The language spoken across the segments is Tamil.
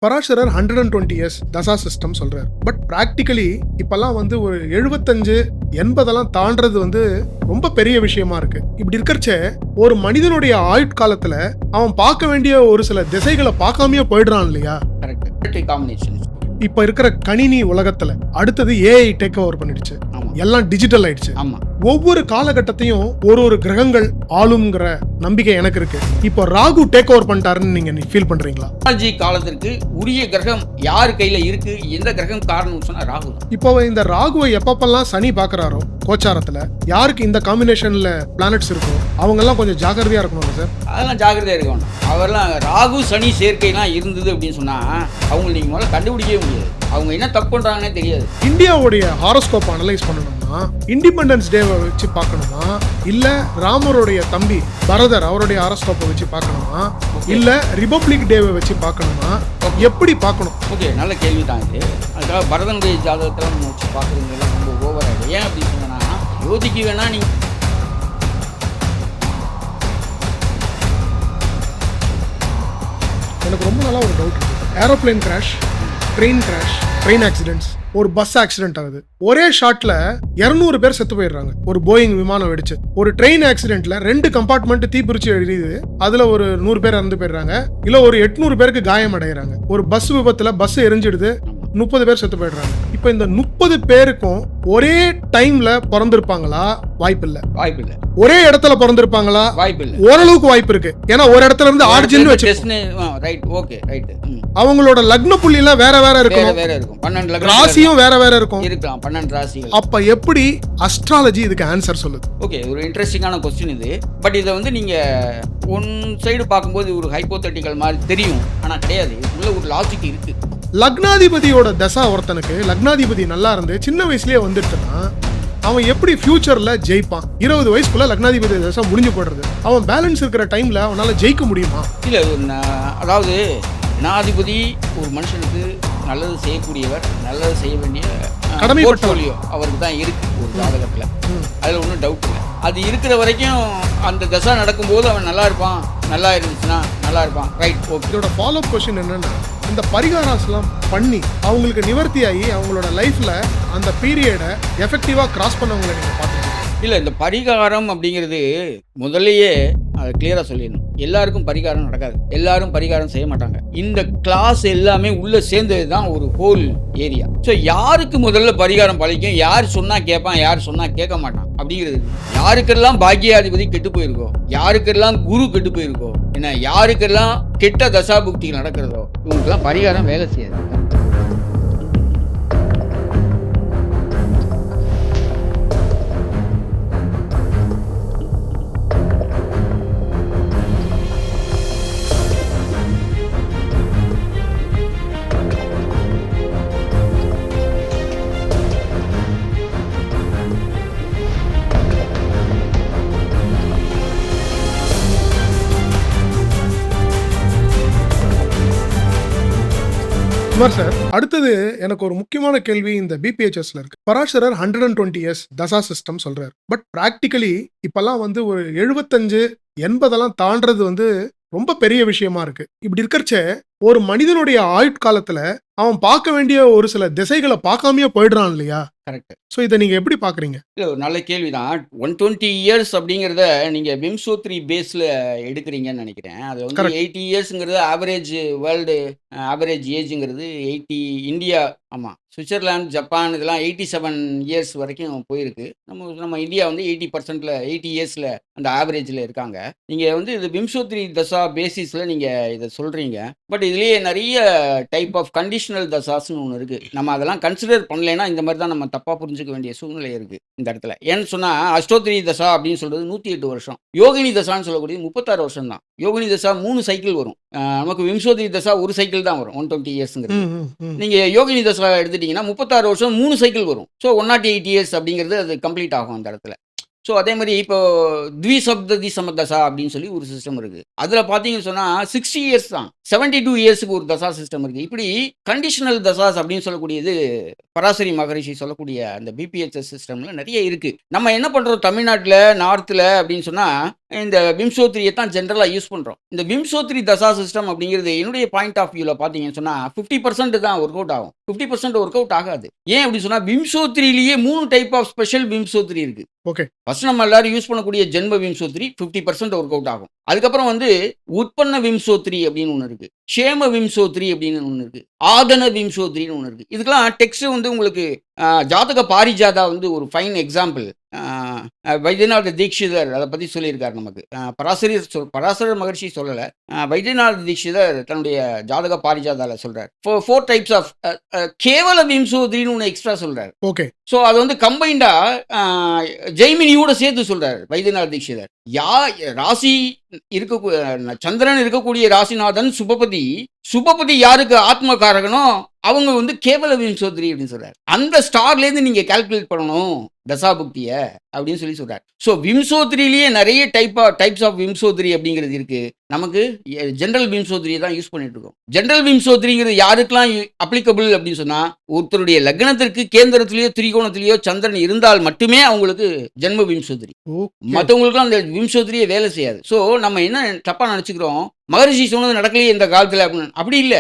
பராசரர் 120 இயர்ஸ் தசா சிஸ்டம் சொல்றாரு. பட் பிராக்டிகலி இப்பெல்லாம் வந்து ஒரு 75 80 தாண்டறது வந்து ரொம்ப பெரிய விஷயமா இருக்கு. இப்படி இருக்கறச்ச ஒரு மனிதனுடைய ஆயுட்காலத்துல அவன் பார்க்க வேண்டிய ஒரு சில திசைகளை பார்க்காமயே போயிடுறான் இல்லையா? Correct combination. இப்ப இருக்கிற கணினி உலகத்துல அடுத்தது ஏஐ டேக் ஓவர் பண்ணிடுச்சு. எல்லாம் டிஜிட்டல் ஆயிடுச்சு. ஆமா, ஒவ்வொரு காலகட்டத்தையும் ஒரு கிரகங்கள் ஆளுங்கிற நம்பிக்கை எனக்கு இருக்கு. இப்போ ராகு டேக் ஓவர் பண்ணிட்டாருன்னு நீங்க ஃபீல் பண்றீங்களா? டெக்னாலஜி காலத்திற்கு உரிய கிரகம் யார் கையில இருக்கு, எந்த கிரகம் காரணம் சொன்னா ராகு தான். இப்போ இந்த ராகுவை எப்பப்பெல்லாம் சனி பாக்குறாரோ கோச்சாரத்துல, யாருக்கு இந்த காம்பினேஷன்ல பிளானட்ஸ் இருக்கோ அவங்க எல்லாம் கொஞ்சம் ஜாக்கிரதையா இருக்கணும் சார். அதெல்லாம் ஜாக்கிரதையா இருக்கணும். அவரெல்லாம் ராகு சனி சேர்க்கைலாம் இருந்தது அப்படின்னு சொன்னா அவங்க நீங்க முதல்ல கண்டுபிடிக்கவே முடியாது. அவங்க என்ன தப்பு பண்றாங்கன்னே தெரியாது. இந்தியாவுடைய ஹாரோஸ்கோப் அனலைஸ் பண்ணணும்னா இண்டிபெண்டன்ஸ் டேவை வச்சு பார்க்கணுமா, இல்ல ராமருடைய தம்பி பரதர் அவருடைய ஹாரோஸ்கோப்பை வச்சு பார்க்கணுமா, இல்ல ரிபப்ளிக் டேவை வச்சு பார்க்கணுமா, எப்படி பார்க்கணும்? ஓகே, நல்ல கேள்வி தான் இது. அதுக்காக பரதனுடைய ஜாதகத்தில் நம்ம வச்சு பார்க்குறதுலாம் ரொம்ப ஓவர் ஆகிடும். ஏன் அப்படின்னு சொன்னா யோதிக்கு வேணா நீங்க எனக்கு ரொம்ப நாளா ஒரு டவுட் இருக்கு. ஏரோப்ளேன் கிராஷ், ட்ரெயின் ஆக்சிடென்ட்ஸ், ஒரு பஸ் ஆக்சிடென்ட் ஆகுது. ஒரே ஷாட்ல 200 பேர் செத்து போயிடுறாங்க. ஒரு போயிங் விமானம் வெடிச்சு. ஒரு ட்ரெயின் ஆக்சிடென்ட்ல 2 கம்பார்ட்மெண்ட் தீப்பிரிச்சு எரியுது. அதுல ஒரு 100 பேர் இறந்து போயிடுறாங்க. இல்ல ஒரு 800 பேருக்கு காயம் அடைகிறாங்க. ஒரு பஸ் விபத்துல பஸ் எரிஞ்சிடுது, 30 பேர் செத்து போயிடுறாங்க. இப்ப இந்த 30 பேருக்கும் ஒரே டைம்ல பிறந்திருப்பாங்களா? வாய்ப்பில்லை. ஒரே இடத்துல பிறந்திருப்பாங்களா? வாய்ப்பில்லை. ஓரளவுக்கு வாய்ப்பு இருக்கு. ஏன்னா ஒரு இடத்துல இருந்து ஆரிஜின் வச்சு அவங்களோட லக்ன புள்ளி எல்லாம் வேற வேற இருக்கும். 12 ராசியும் வேற வேற இருக்கும். 12 ராசிகள். அப்ப எப்படி அஸ்ட்ராலஜி இதுக்கு ஆன்சர் சொல்லுது? ஓகே, ஒரு இன்ட்ரெஸ்டிங்கான கொஸ்டின் இது. பட் இதை வந்து நீங்க ஒன் சைடு பார்க்கும்போது ஒரு ஹைப்போதெட்டிக்கல் மாதிரி தெரியும். ஆனா கிடையாது. உள்ள ஒரு லாஜிக் இருக்கு. லக்னாதிபதியோட தசா ஒருத்தனுக்கு லக்னாதிபதி நல்லா இருந்து சின்ன வயசுலயே வந்துட்டுனா அவன் எப்படி ஃபியூச்சர்ல ஜெயிப்பான்? 20 வயசுக்குள்ள லக்னாதிபதி தசா முடிஞ்சு போடுறது. அவன் பேலன்ஸ் இருக்கிற டைம்ல அவனால ஜெயிக்க முடியுமா? இல்ல, அதாவது லக்னாதிபதி ஒரு மனுஷனுக்கு நல்லது செய்யக்கூடியவர், நல்லது செய்ய வேண்டிய போர்ட்ஃபோலியோ அவருக்கு தான் இருக்கு ஒரு ஜாதகத்துல. அதுல ஒன்றும் டவுட் இல்லை. அது இருக்கிற வரைக்கும் அந்த தசா நடக்கும்போது அவன் நல்லா இருப்பான். நல்லா இருந்துச்சுன்னா நல்லா இருப்பான். Right, okay. இதோட ஃபாலோ அப் கொஸ்டின் என்னன்னா, இந்த பரிகாராஸ்லாம் பண்ணி அவங்களுக்கு நிவர்த்தி ஆகி அவங்களோட லைஃப்ல அந்த பீரியடை எஃபெக்டிவா கிராஸ் பண்ணவங்களை நீங்க பார்த்துருக்கீங்க? இல்லை, இந்த பரிகாரம் அப்படிங்கிறது முதல்லையே அதை கிளியராக சொல்லிடணும். எல்லாருக்கும் பரிகாரம் நடக்காது. எல்லாரும் பரிகாரம் செய்ய மாட்டாங்க. இந்த கிளாஸ் எல்லாமே உள்ள சேர்ந்தது தான் ஒரு ஹோல் ஏரியா. ஸோ யாருக்கு முதல்ல பரிகாரம் பழிக்கும், யார் சொன்னா கேட்பான், யார் சொன்னா கேட்க மாட்டான் அப்படிங்கிறது. யாருக்கெல்லாம் பாக்கியாதிபதி கெட்டு போயிருக்கோ, யாருக்கெல்லாம் குரு கெட்டு போயிருக்கோ, என்ன யாருக்கெல்லாம் கெட்ட தசாபுக்திகள் நடக்கிறதோ இவங்களுக்கெல்லாம் பரிகாரம் வேலை செய்யாது. குமார் சார், அடுத்தது எனக்கு ஒரு முக்கியமான கேள்வி இந்த பிபிஹெச்எஸ்ல இருக்கு. பராசரர் 120 இயர்ஸ் தசா சிஸ்டம் சொல்றாரு. பட் பிராக்டிகலி இப்பெல்லாம் வந்து ஒரு 75 80 தாண்டறது வந்து ரொம்ப பெரிய விஷயமா இருக்கு. இப்படி இருக்கறச்ச ஒரு மனிதனுடைய ஆயுட்காலத்துல அவன் பார்க்க வேண்டிய ஒரு சில திசைகளை பார்க்காமயே போயிடுறான் இல்லையா? கரெக்ட். ஸோ இதை நீங்க எப்படி பாக்குறீங்க? இல்லை, ஒரு நல்ல கேள்வி தான். 120 இயர்ஸ் அப்படிங்கிறத நீங்கள் விம்சோத்ரி பேஸில் எடுக்கிறீங்கன்னு நினைக்கிறேன். அது வந்து 80 இயர்ஸுங்கிறது ஆவரேஜ் வேர்ல்டு ஆவரேஜ் ஏஜுங்கிறது 80. இந்தியா, ஆமாம், சுவிட்சர்லாந்து, ஜப்பான் இதெல்லாம் 87 இயர்ஸ் வரைக்கும் போயிருக்கு. நம்ம இந்தியா வந்து 80%, 80 இயர்ஸில் அந்த ஆவரேஜில் இருக்காங்க. நீங்கள் வந்து இது விம்சோத்ரி தசா பேசிஸில் நீங்கள் இதை சொல்கிறீங்க. பட் இதுலேயே நிறைய டைப் ஆஃப் கண்டிஷனல் தசாஸ்ன்னு ஒன்று இருக்குது. நம்ம அதெல்லாம் கன்சிடர் பண்ணலைன்னா இந்த மாதிரி தான் நம்ம தப்பாக புரிஞ்சுக்க வேண்டிய சூழ்நிலை இருக்குது இந்த இடத்துல. ஏன்னு சொன்னால் அஷ்டோத்திரி தசா அப்படின்னு சொல்கிறது 108 வருஷம். யோகினி தசான்னு சொல்லக்கூடியது 36 வருஷம் தான். யோகினி தசா 3 சைக்கிள் வரும். நமக்கு விம்சோத்ரி தசா ஒரு சைக்கிள் தான் வரும். 120 இயர்ஸுங்கிறது. நீங்கள் யோகினி தசா எடுத்துட்டிங்கன்னா 36 வருஷம் 3 சைக்கிள் வரும். ஸோ 108 இயர்ஸ் அப்படிங்கிறது அது கம்ப்ளீட் ஆகும் அந்த இடத்துல. ஸோ அதே மாதிரி இப்போ த்விசப்ததி சமதசா அப்படின்னு சொல்லி ஒரு சிஸ்டம் இருக்குது. அதில் பார்த்தீங்கன்னு சொன்னால் 60 இயர்ஸ் தான். 72 இயர்ஸுக்கு ஒரு தசா சிஸ்டம் இருக்கு. இப்படி கண்டிஷனல் தசாஸ் அப்படின்னு சொல்லக்கூடியது பராசரி மகரிஷி சொல்லக்கூடிய அந்த பிபிஹெச்எஸ் சிஸ்டம்ல நிறைய இருக்கு. நம்ம என்ன பண்றோம் தமிழ்நாட்டுல, நார்த்ல அப்படின்னு சொன்னா இந்த விம்சோத்ரியை தான் ஜென்ரலா யூஸ் பண்றோம். இந்த விம்சோத்ரி தசா சிஸ்டம் அப்படிங்கிறது என்னுடைய பாயிண்ட் ஆஃப் வியூல பாத்தீங்கன்னு சொன்னா 50% தான் ஒர்க் அவுட் ஆகும். 50% ஒர்க் அவுட் ஆகாது. ஏன் அப்படி சொன்னா விம்சோத்ரியிலேயே 3 டைப் ஆஃப் ஸ்பெஷல் விம்சோத்ரி இருக்கு. ஓகே. ஃபர்ஸ்ட் நம்ம எல்லாரும் யூஸ் பண்ணக்கூடிய ஜென்ம விம்சோத்ரி 50% ஒர்க் அவுட் ஆகும். அதுக்கப்புறம் வந்து உற்பன்ன விம்சோத்ரி அப்படின்னு ஒன்று இருக்கு, க்ஷேம விம்சோத்ரி அப்படின்னு ஒன்று இருக்கு, ஆதன விம்சோத்ரின்னு ஒன்று இருக்கு. இதுக்கெல்லாம் டெக்ஸ்ட் வந்து உங்களுக்கு ஜாதக பாரிஜாதா வந்து ஒரு ஃபைன் எக்ஸாம்பிள். வைத்தியநாத தீக்ஷிதர் அதை பற்றி சொல்லியிருக்காரு நமக்கு. பராசரர் மகர்ஷி சொல்லலை, வைத்தியநாத தீக்ஷிதர் தன்னுடைய ஜாதக பாரிஜாதால சொல்றார். 4 டைப்ஸ் ஆஃப் கேவல விம்சோத்ரின்னு ஒன்று எக்ஸ்ட்ரா சொல்றாரு. ஓகே. ஸோ அது வந்து கம்பைண்டா ஜெய்மினியோட சேர்த்து சொல்றாரு வைத்தியநாத தீக்ஷிதர். ராசி சந்திரன் இருக்கக்கூடிய ராசிநாதன் சுபபதி யாருக்கு ஆத்மகாரகனோ அவங்க வந்து கேவல விம்சோத்ரி அப்படின்னு சொல்றாரு. அந்த ஸ்டார்லேருந்து நீங்க கால்குலேட் பண்ணணும் தசாபுக்திய அப்படின்னு சொல்றாரு. ஸோ விம்சோத்ரிலேயே நிறைய டைப்ஸ் ஆஃப் விம்சோத்ரி அப்படிங்கிறது இருக்கு. நமக்கு ஜென்ரல் விம்சோத்ரியை தான் யூஸ் பண்ணிட்டு இருக்கோம். ஜென்ரல் விம்சோத்ரிங்கிறது யாருக்கெல்லாம் அப்ளிகபிள் அப்படின்னு சொன்னா ஒருத்தருடைய லக்னத்திற்கு கேந்திரத்திலேயோ திரிகோணத்திலேயோ சந்திரன் இருந்தால் மட்டுமே அவங்களுக்கு ஜென்ம விம்சோத்ரி. மற்றவங்களுக்குலாம் அந்த விம்சோத்ரியே வேலை செய்யாது. ஸோ நம்ம என்ன தப்பா நினைச்சுக்கிறோம், மகரிஷி சொன்னது நடக்கலையே இந்த காலத்துல அப்படின்னு. அப்படி இல்ல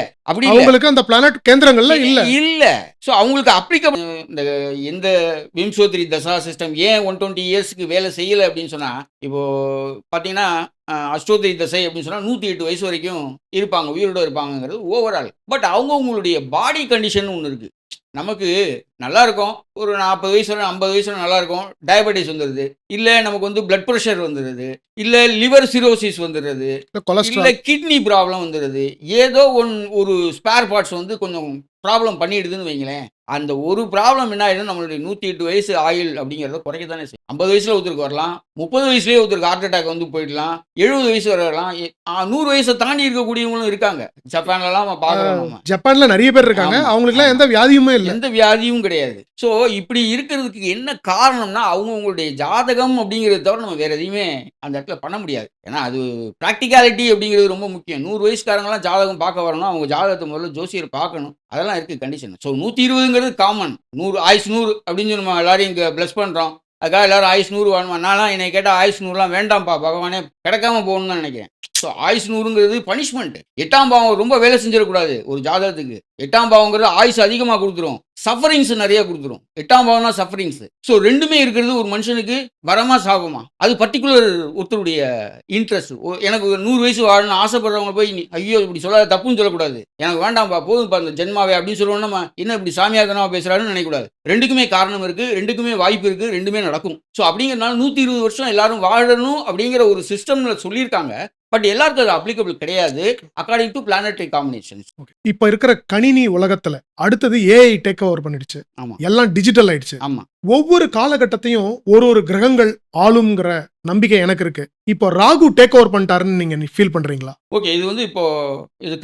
அவங்களுக்கு அந்த பிளானட் கேந்திரங்கள்ல இல்ல. ஸோ அவங்களுக்கு அப்ளிகபிள் இந்த எந்த விம்சோத்ரி தசா சிஸ்டம் ஏன் 120 இயர்ஸ்க்கு வேலை செய்யலை அப்படின்னு சொன்னா, இப்போ பார்த்தீங்கன்னா அஷ்டோத்திரி தசை அப்படின்னு சொன்னா 108 வயசு வரைக்கும் இருப்பாங்க, உயிரோட இருப்பாங்கிறது ஓவரால். பட் அவங்களுடைய பாடி கண்டிஷன் ஒன்று இருக்கு. நமக்கு நல்லா இருக்கும், ஒரு 40 வயசு 50 வயசு நல்லா இருக்கும், டயபெட்டிஸ் வந்துடுது, இல்லை நமக்கு வந்து பிளட் ப்ரெஷர் வந்துடுது, இல்லை லிவர் சிரோசிஸ் வந்துடுறது, இல்லை கிட்னி ப்ராப்ளம் வந்துடுது, ஏதோ ஒரு ஸ்பேர் பார்ட்ஸ் வந்து கொஞ்சம் ப்ராப்ளம் பண்ணிடுதுன்னு வைங்களேன். அந்த ஒரு ப்ராப்ளம் என்ன ஆயிடும், நம்மளுடைய 108 வயசு ஆயுள் அப்படிங்கிறத குறைக்க தானே செய்யும். 50 வயசுல ஒருத்தருக்கு வரலாம், 30 வயசுலேயே ஒருத்தருக்கு ஹார்ட் அட்டாக் வந்து போயிடலாம், 70 வயசு வரலாம், 100 வயசை தாண்டி இருக்கக்கூடியவங்களும் இருக்காங்க. ஜப்பான்லாம் பார்க்கலாம், ஜப்பான்ல நிறைய பேர் இருக்காங்க, அவங்களுக்குலாம் எந்த வியாதியுமே இல்லை, எந்த வியாதியும் கிடையாது. ஸோ இப்படி இருக்கிறதுக்கு என்ன காரணம்னா அவங்களுடைய ஜாதகம் அப்படிங்கிறத தவிர நம்ம வேற எதையுமே அந்த இடத்துல பண்ண முடியாது. ஏன்னா அது ப்ராக்டிகாலிட்டி அப்படிங்கிறது ரொம்ப முக்கியம். 100 வயசுக்காரங்களாம் ஜாதகம் பார்க்க வரணும், அவங்க ஜாதகத்தை முதல்ல ஜோசியர் பார்க்கணும், அதெல்லாம் இருக்குது கண்டிஷன். ஸோ 120ங்கிறது காமன். 100 ஆயுஷ் 100 அப்படின்னு நம்ம எல்லாரும் இங்கே ப்ளஸ் பண்ணுறோம். அதுக்காக எல்லாரும் ஆயுஷ் 100 வேணுமா? நான்லாம் என்னை கேட்டால் ஆயுஷ் 100லாம் வேண்டாம்ப்பா, பகவானே கிடைக்காம போகணும்னு தான் நினைக்கிறேன். ஸோ ஆயுஷ் 100ங்கிறது பனிஷ்மெண்ட். 8ஆம் பாவம் ரொம்ப வேலை செஞ்சிடக்கூடாது ஒரு ஜாதகத்துக்கு. 8ஆம் பாவங்கிறது ஆயுஷ் அதிகமாக கொடுத்துரும், சஃபரிங்ஸ் நிறைய கொடுத்துரும். 8ஆம் பாவம்னா சஃபரிங்ஸ். ஸோ ரெண்டுமே இருக்கிறது ஒரு மனுஷனுக்கு வரமா சாபமா, அது பர்டிகுலர் ஒருத்தருடைய இன்ட்ரெஸ்ட். எனக்கு 100 வயசு வாழணும்னு ஆசைப்படுறவங்க போய் ஐயோ இப்படி சொல்லாத, தப்புன்னு சொல்லக்கூடாது, எனக்கு வேண்டாம்ப்பா போதும்ப்பா இந்த ஜென்மாவே அப்படின்னு சொல்லுவோம். நம்ம என்ன இப்படி சாமியாதனமா பேசுறாருன்னு நினைக்கக்கூடாது. ரெண்டுக்குமே காரணம் இருக்கு, ரெண்டுக்குமே வாய்ப்பு இருக்கு, ரெண்டுமே நடக்கும். ஸோ அப்படிங்கிறதுனால 120 வருஷம் எல்லாரும் வாழணும் அப்படிங்கிற ஒரு சிஸ்டம்ல சொல்லியிருக்காங்க. பட் எல்லாருக்கும் அது அப்ளிகபிள் கிடையாது அக்கார்டிங் டு பிளானட்டரி காம்பினேஷன்ஸ். இப்போ இருக்கிற கணினி உலகத்துல அடுத்தது ஏஐ டேக் ஓவர் பண்ணிடுச்சு, எல்லாம் டிஜிட்டல் ஆயிடுச்சு. ஆமா, ஒவ்வொரு காலகட்டத்தையும் ஒரு கிரகங்கள் ஆளுங்கிற நம்பிக்கை எனக்கு இருக்கு. இப்போ ராகு டேக் ஓவர் பண்ணிட்டாருன்னு நீங்க ஃபீல் பண்றீங்களா? ஓகே, இது வந்து இப்போ இது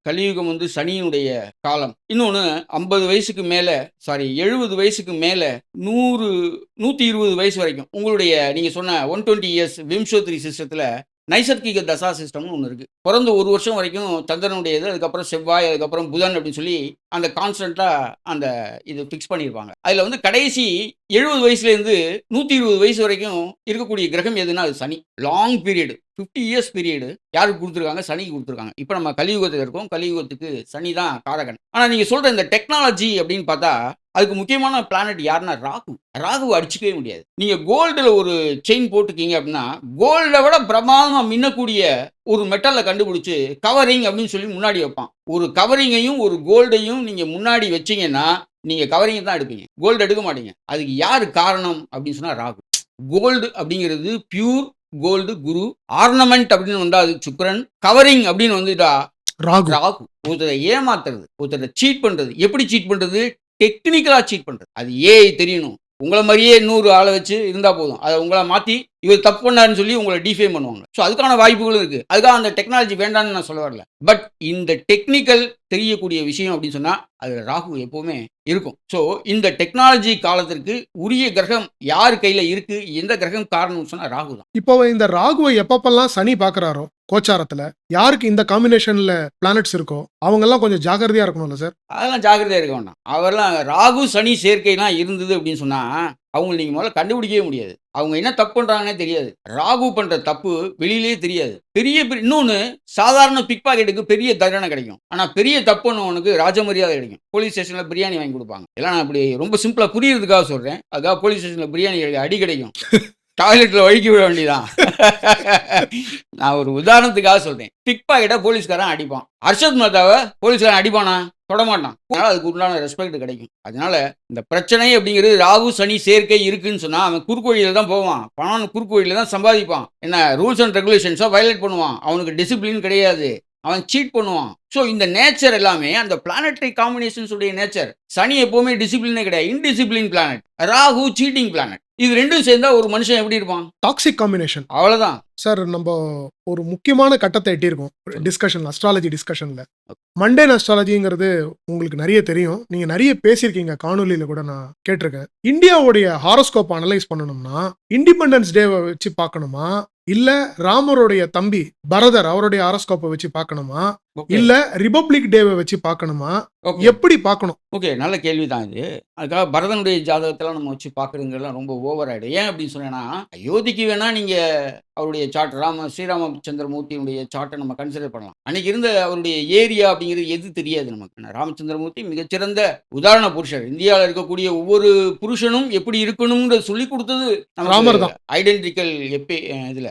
கலியுகம் வந்து சனியினுடைய காலம். இன்னொன்று 50 வயசுக்கு மேலே 70 வயசுக்கு மேலே 120 வயசு வரைக்கும் உங்களுடைய நீங்கள் சொன்ன 120 இயர்ஸ் விம்சோத்ரி சிஸ்டத்தில் நைசர்கிக தசா சிஸ்டம்னு ஒன்று இருக்குது. பிறந்த ஒரு வருஷம் வரைக்கும் சந்திரனுடையது, அதுக்கப்புறம் செவ்வாய், அதுக்கப்புறம் புதன் அப்படின்னு சொல்லி அந்த கான்ஸ்டண்ட்டாக அந்த இது ஃபிக்ஸ் பண்ணியிருப்பாங்க. அதில் வந்து கடைசி 70 வயசுலேருந்து 120 வயசு வரைக்கும் இருக்கக்கூடிய கிரகம் எதுனா அது சனி. லாங் பீரியடு, 50 இயர்ஸ் பீரியடு யாருக்கு கொடுத்துருக்காங்க? சனிக்கு கொடுத்துருக்காங்க. இப்போ நம்ம கலியுகத்தில் இருக்கோம், கலியுகத்துக்கு சனி தான் காரகன். ஆனால் நீங்கள் சொல்கிற இந்த டெக்னாலஜி அப்படின்னு பார்த்தா அதுக்கு முக்கியமான பிளானட் யாருன்னா ராகு அடிச்சுக்கவே முடியாது. நீங்கள் கோல்டில் ஒரு செயின் போட்டுக்கீங்க அப்படின்னா கோல்டை விட பிரமாதமாக மின்னக்கூடிய ஒரு மெட்டலை கண்டுபிடிச்சி கவரிங் அப்படின்னு சொல்லி முன்னாடி வைப்பான். ஒரு கவரிங்கையும் ஒரு கோல்டையும் நீங்கள் முன்னாடி வச்சிங்கன்னா நீங்கள் கவரிங்கை தான் எடுப்பீங்க, கோல்டு எடுக்க மாட்டீங்க. அதுக்கு யார் காரணம் அப்படின்னு சொன்னால் ராகு. கோல்டு அப்படிங்கிறது பியூர் கோல்டு குரு, ஆர்னமெண்ட் அப்படின்னு வந்தா அது சுக்கிரன், கவரிங் அப்படின்னு வந்துட்டா ராகு. ஒருத்தரை ஏமாத்துறது, ஒருத்தரை சீட் பண்றது. எப்படி சீட் பண்றது? டெக்னிக்கலா சீட் பண்றது. அது ஏஐ தெரியணும். உங்களை மாதிரியே 100 ஆளை வச்சு இருந்தா போதும், அதை உங்களை மாற்றி இவர் தப்பு பண்ணாருன்னு சொல்லி உங்களை டிஃபேம் பண்ணுவாங்க. ஸோ அதுக்கான வாய்ப்புகளும் இருக்கு. அதுக்காக அந்த டெக்னாலஜி வேண்டாம்னு நான் சொல்ல வரல. பட் இந்த டெக்னிக்கல் தெரியக்கூடிய விஷயம் அப்படின்னு சொன்னா, அதுல ராகு எப்பவுமே இருக்கும். ஸோ இந்த டெக்னாலஜி காலத்திற்கு உரிய கிரகம் யார் கையில இருக்கு, எந்த கிரகம் காரணம்னு சொன்னா ராகு தான். இப்போ இந்த ராகுவை எப்பப்பெல்லாம் சனி பார்க்கறாரோ கோச்சாரத்துல, யாருக்கு இந்த காம்பினேஷன்ல பிளானட்ஸ் இருக்கோ அவங்க எல்லாம் கொஞ்சம் ஜாக்கிரதையா இருக்கணும்ல சார்? அதெல்லாம் ஜாக்கிரதையா இருக்க வேண்டாம். அவர்லாம் ராகு, சனி சேர்க்கைலாம் இருந்தது அப்படின்னு சொன்னா, அவங்கள நீங்க முதல்ல கண்டுபிடிக்கவே முடியாது. அவங்க என்ன தப்பு பண்றாங்கன்னே தெரியாது. ராகு பண்ற தப்பு வெளியிலேயே தெரியாது. இன்னொன்னு சாதாரண பிக் பாக்கெட்டுக்கு பெரிய தண்டனை கிடைக்கும். ஆனா பெரிய தப்பு பண்ணவனுக்கு ராஜமரியாதை கிடைக்கும். போலீஸ் ஸ்டேஷன்ல பிரியாணி வாங்கி கொடுப்பாங்க. இதெல்லாம் நான் இப்படி ரொம்ப சிம்பிளா புரியறதுக்காக சொல்றேன். அதுக்காக போலீஸ் ஸ்டேஷன்ல பிரியாணி அடி கிடைக்கும். டாய்லெட்ல வழுக்கி விட வேண்டியதான். நான் ஒரு உதாரணத்துக்காக சொல்றேன். பிக் பாக்கெட்டை போலீஸ்காரன் அடிப்பான். அர்ஷத் மேத்தாவை போலீஸ்காரன் அடிப்பானா? தொடமாட்டான். அதனால அதுக்கு உண்டான ரெஸ்பெக்ட் கிடைக்கும். அதனால இந்த பிரச்சனை அப்படிங்கிறது ராகு சனி சேர்க்கை இருக்குன்னு சொன்னா அவன் குறுக்கு வழியில தான் போவான். பணம் குறுக்கு வழியில தான் சம்பாதிப்பான். என்ன ரூல்ஸ் அண்ட் ரெகுலேஷன்ஸை வயலேட் பண்ணுவான். அவனுக்கு டிசிப்ளின் கிடையாது. அவன் சீட் பண்ணுவான். ஸோ இந்த நேச்சர் எல்லாமே அந்த பிளானட்டரி காம்பினேஷன்ஸ் உடைய நேச்சர். சனி எப்பவுமே டிசிப்ளினே கிடையாது. Indiscipline planet. Rahu cheating planet. இது ரெண்டும் சேர்ந்தா ஒரு மனுஷன் எப்படி இருப்பான்? Toxic combination. அவ்வளவுதான் சார். நம்ம ஒரு முக்கியமான கட்டத்தை எட்டியிருக்கோம் டிஸ்கஷன், அஸ்ட்ராலஜி டிஸ்கஷன்ல. மண்டேன் அஸ்ட்ராலஜிங்கிறது உங்களுக்கு நிறைய தெரியும். நீங்க நிறைய பேசியிருக்கீங்க, காணொலியில கூட நான் கேட்டிருக்கேன். இந்தியாவுடைய ஹாரோஸ்கோப் அனலைஸ் பண்ணணும்னா இண்டிபெண்டன்ஸ் டேவை வச்சு பார்க்கணுமா, இல்ல ராமருடைய தம்பி பரதர் அவருடைய ஹாரோஸ்கோப்பை வச்சு பார்க்கணுமா, இல்ல ரிபப்ளிக் டேவை வச்சு பார்க்கணுமா, எப்படி பார்க்கணும்? ஓகே, நல்ல கேள்வி தான் இது. அதுக்காக பரதனுடைய ஜாதகத்தெல்லாம் நம்ம வச்சு பார்க்குறதுங்கெல்லாம் ரொம்ப ஓவர் ஆகிடும். ஏன் அப்படின்னு சொன்னேன்னா, அயோத்திக்கு வேணா நீங்க அவருடைய சார்ட் ஸ்ரீராமச்சந்திரமூர்த்தியுடைய சார்ட்டை நம்ம கன்சிடர் பண்ணலாம். அன்னைக்கு இருந்த அவருடைய ஏரியா அப்படிங்கிறது எது தெரியாது நமக்கு. ராமச்சந்திரமூர்த்தி மிகச்சிறந்த உதாரண புருஷர். இந்தியாவில் இருக்கக்கூடிய ஒவ்வொரு புருஷனும் எப்படி இருக்கணும்னு சொல்லி கொடுத்தது ராமர் தான். ஐடென்டிக்கல் இதுல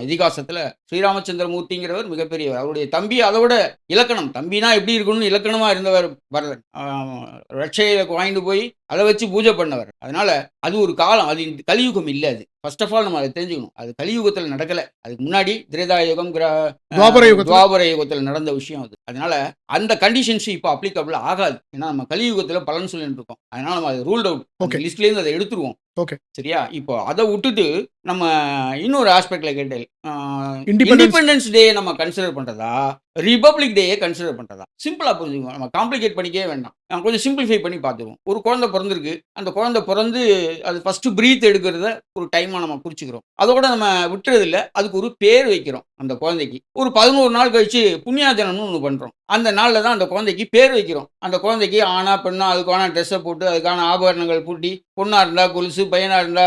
இதிகாசத்துல ஸ்ரீராமச்சந்திரமூர்த்திங்கிறவர் மிகப்பெரியவர். அவருடைய தம்பி அதை விட இலக்கணம். தம்பினா எப்படி இருக்கணும்னு இலக்கணமா இருந்தவர் பரதன். ரட்சையில வாங்கிட்டு போய் அதை வச்சு பூஜை பண்ணவர். அதனால அது ஒரு காலம். அது கலியுகம் இல்லை. அது ஃபர்ஸ்ட் ஆஃப் ஆல் நம்ம அதை தெரிஞ்சுக்கணும். அது கலியுகத்தில் நடக்கல. அதுக்கு முன்னாடி திரேதாயுகம் துவாபர யுகத்தில் நடந்த விஷயம் அது. அதனால அந்த கண்டிஷன்ஸ் இப்போ அப்ளிகபிள் ஆகாது. ஏன்னா நம்ம கலியுகத்தில் பலன் சொல்லிட்டு இருக்கோம். அதனால நம்ம அதை ரூல்ட் அவுட் லிஸ்ட்ல இருந்து அதை எடுத்துருவோம். ஓகே, சரியா? இப்போ அதை விட்டுட்டு நம்ம இன்னொரு ஆஸ்பெக்ட்ல கேட்டேன், இண்டிபெண்டன்ஸ் டே நம்ம கன்சிடர் பண்றதா, ரிபப்ளிக் டேயை கன்சிடர் பண்றதா? சிம்பிளா புரிஞ்சுக்கணும். நம்ம காம்ப்ளிகேட் பண்ணிக்கவே வேண்டாம். கொஞ்சம் சிம்பிளிஃபை பண்ணி பார்த்துருவோம். ஒரு குழந்தை பிறந்திருக்கு. அந்த குழந்தை பிறந்து அது ஃபர்ஸ்ட் பிரீத் எடுக்கிறத ஒரு டைமா நம்ம குறிச்சுக்கிறோம். அதோட நம்ம விட்டுறது இல்லை. அதுக்கு ஒரு பேர் வைக்கிறோம். அந்த குழந்தைக்கு ஒரு 11 நாள் கழிச்சு புண்ணியாஜனம்னு ஒன்று பண்றோம். அந்த நாளில் தான் அந்த குழந்தைக்கு பேர் வைக்கிறோம். அந்த குழந்தைக்கு ஆனா பெண்ணா அதுக்கான ட்ரெஸ்ஸை போட்டு அதுக்கான ஆபரணங்கள் பூட்டி, பொண்ணா இருந்தா கொலுசு, பையனா இருந்தா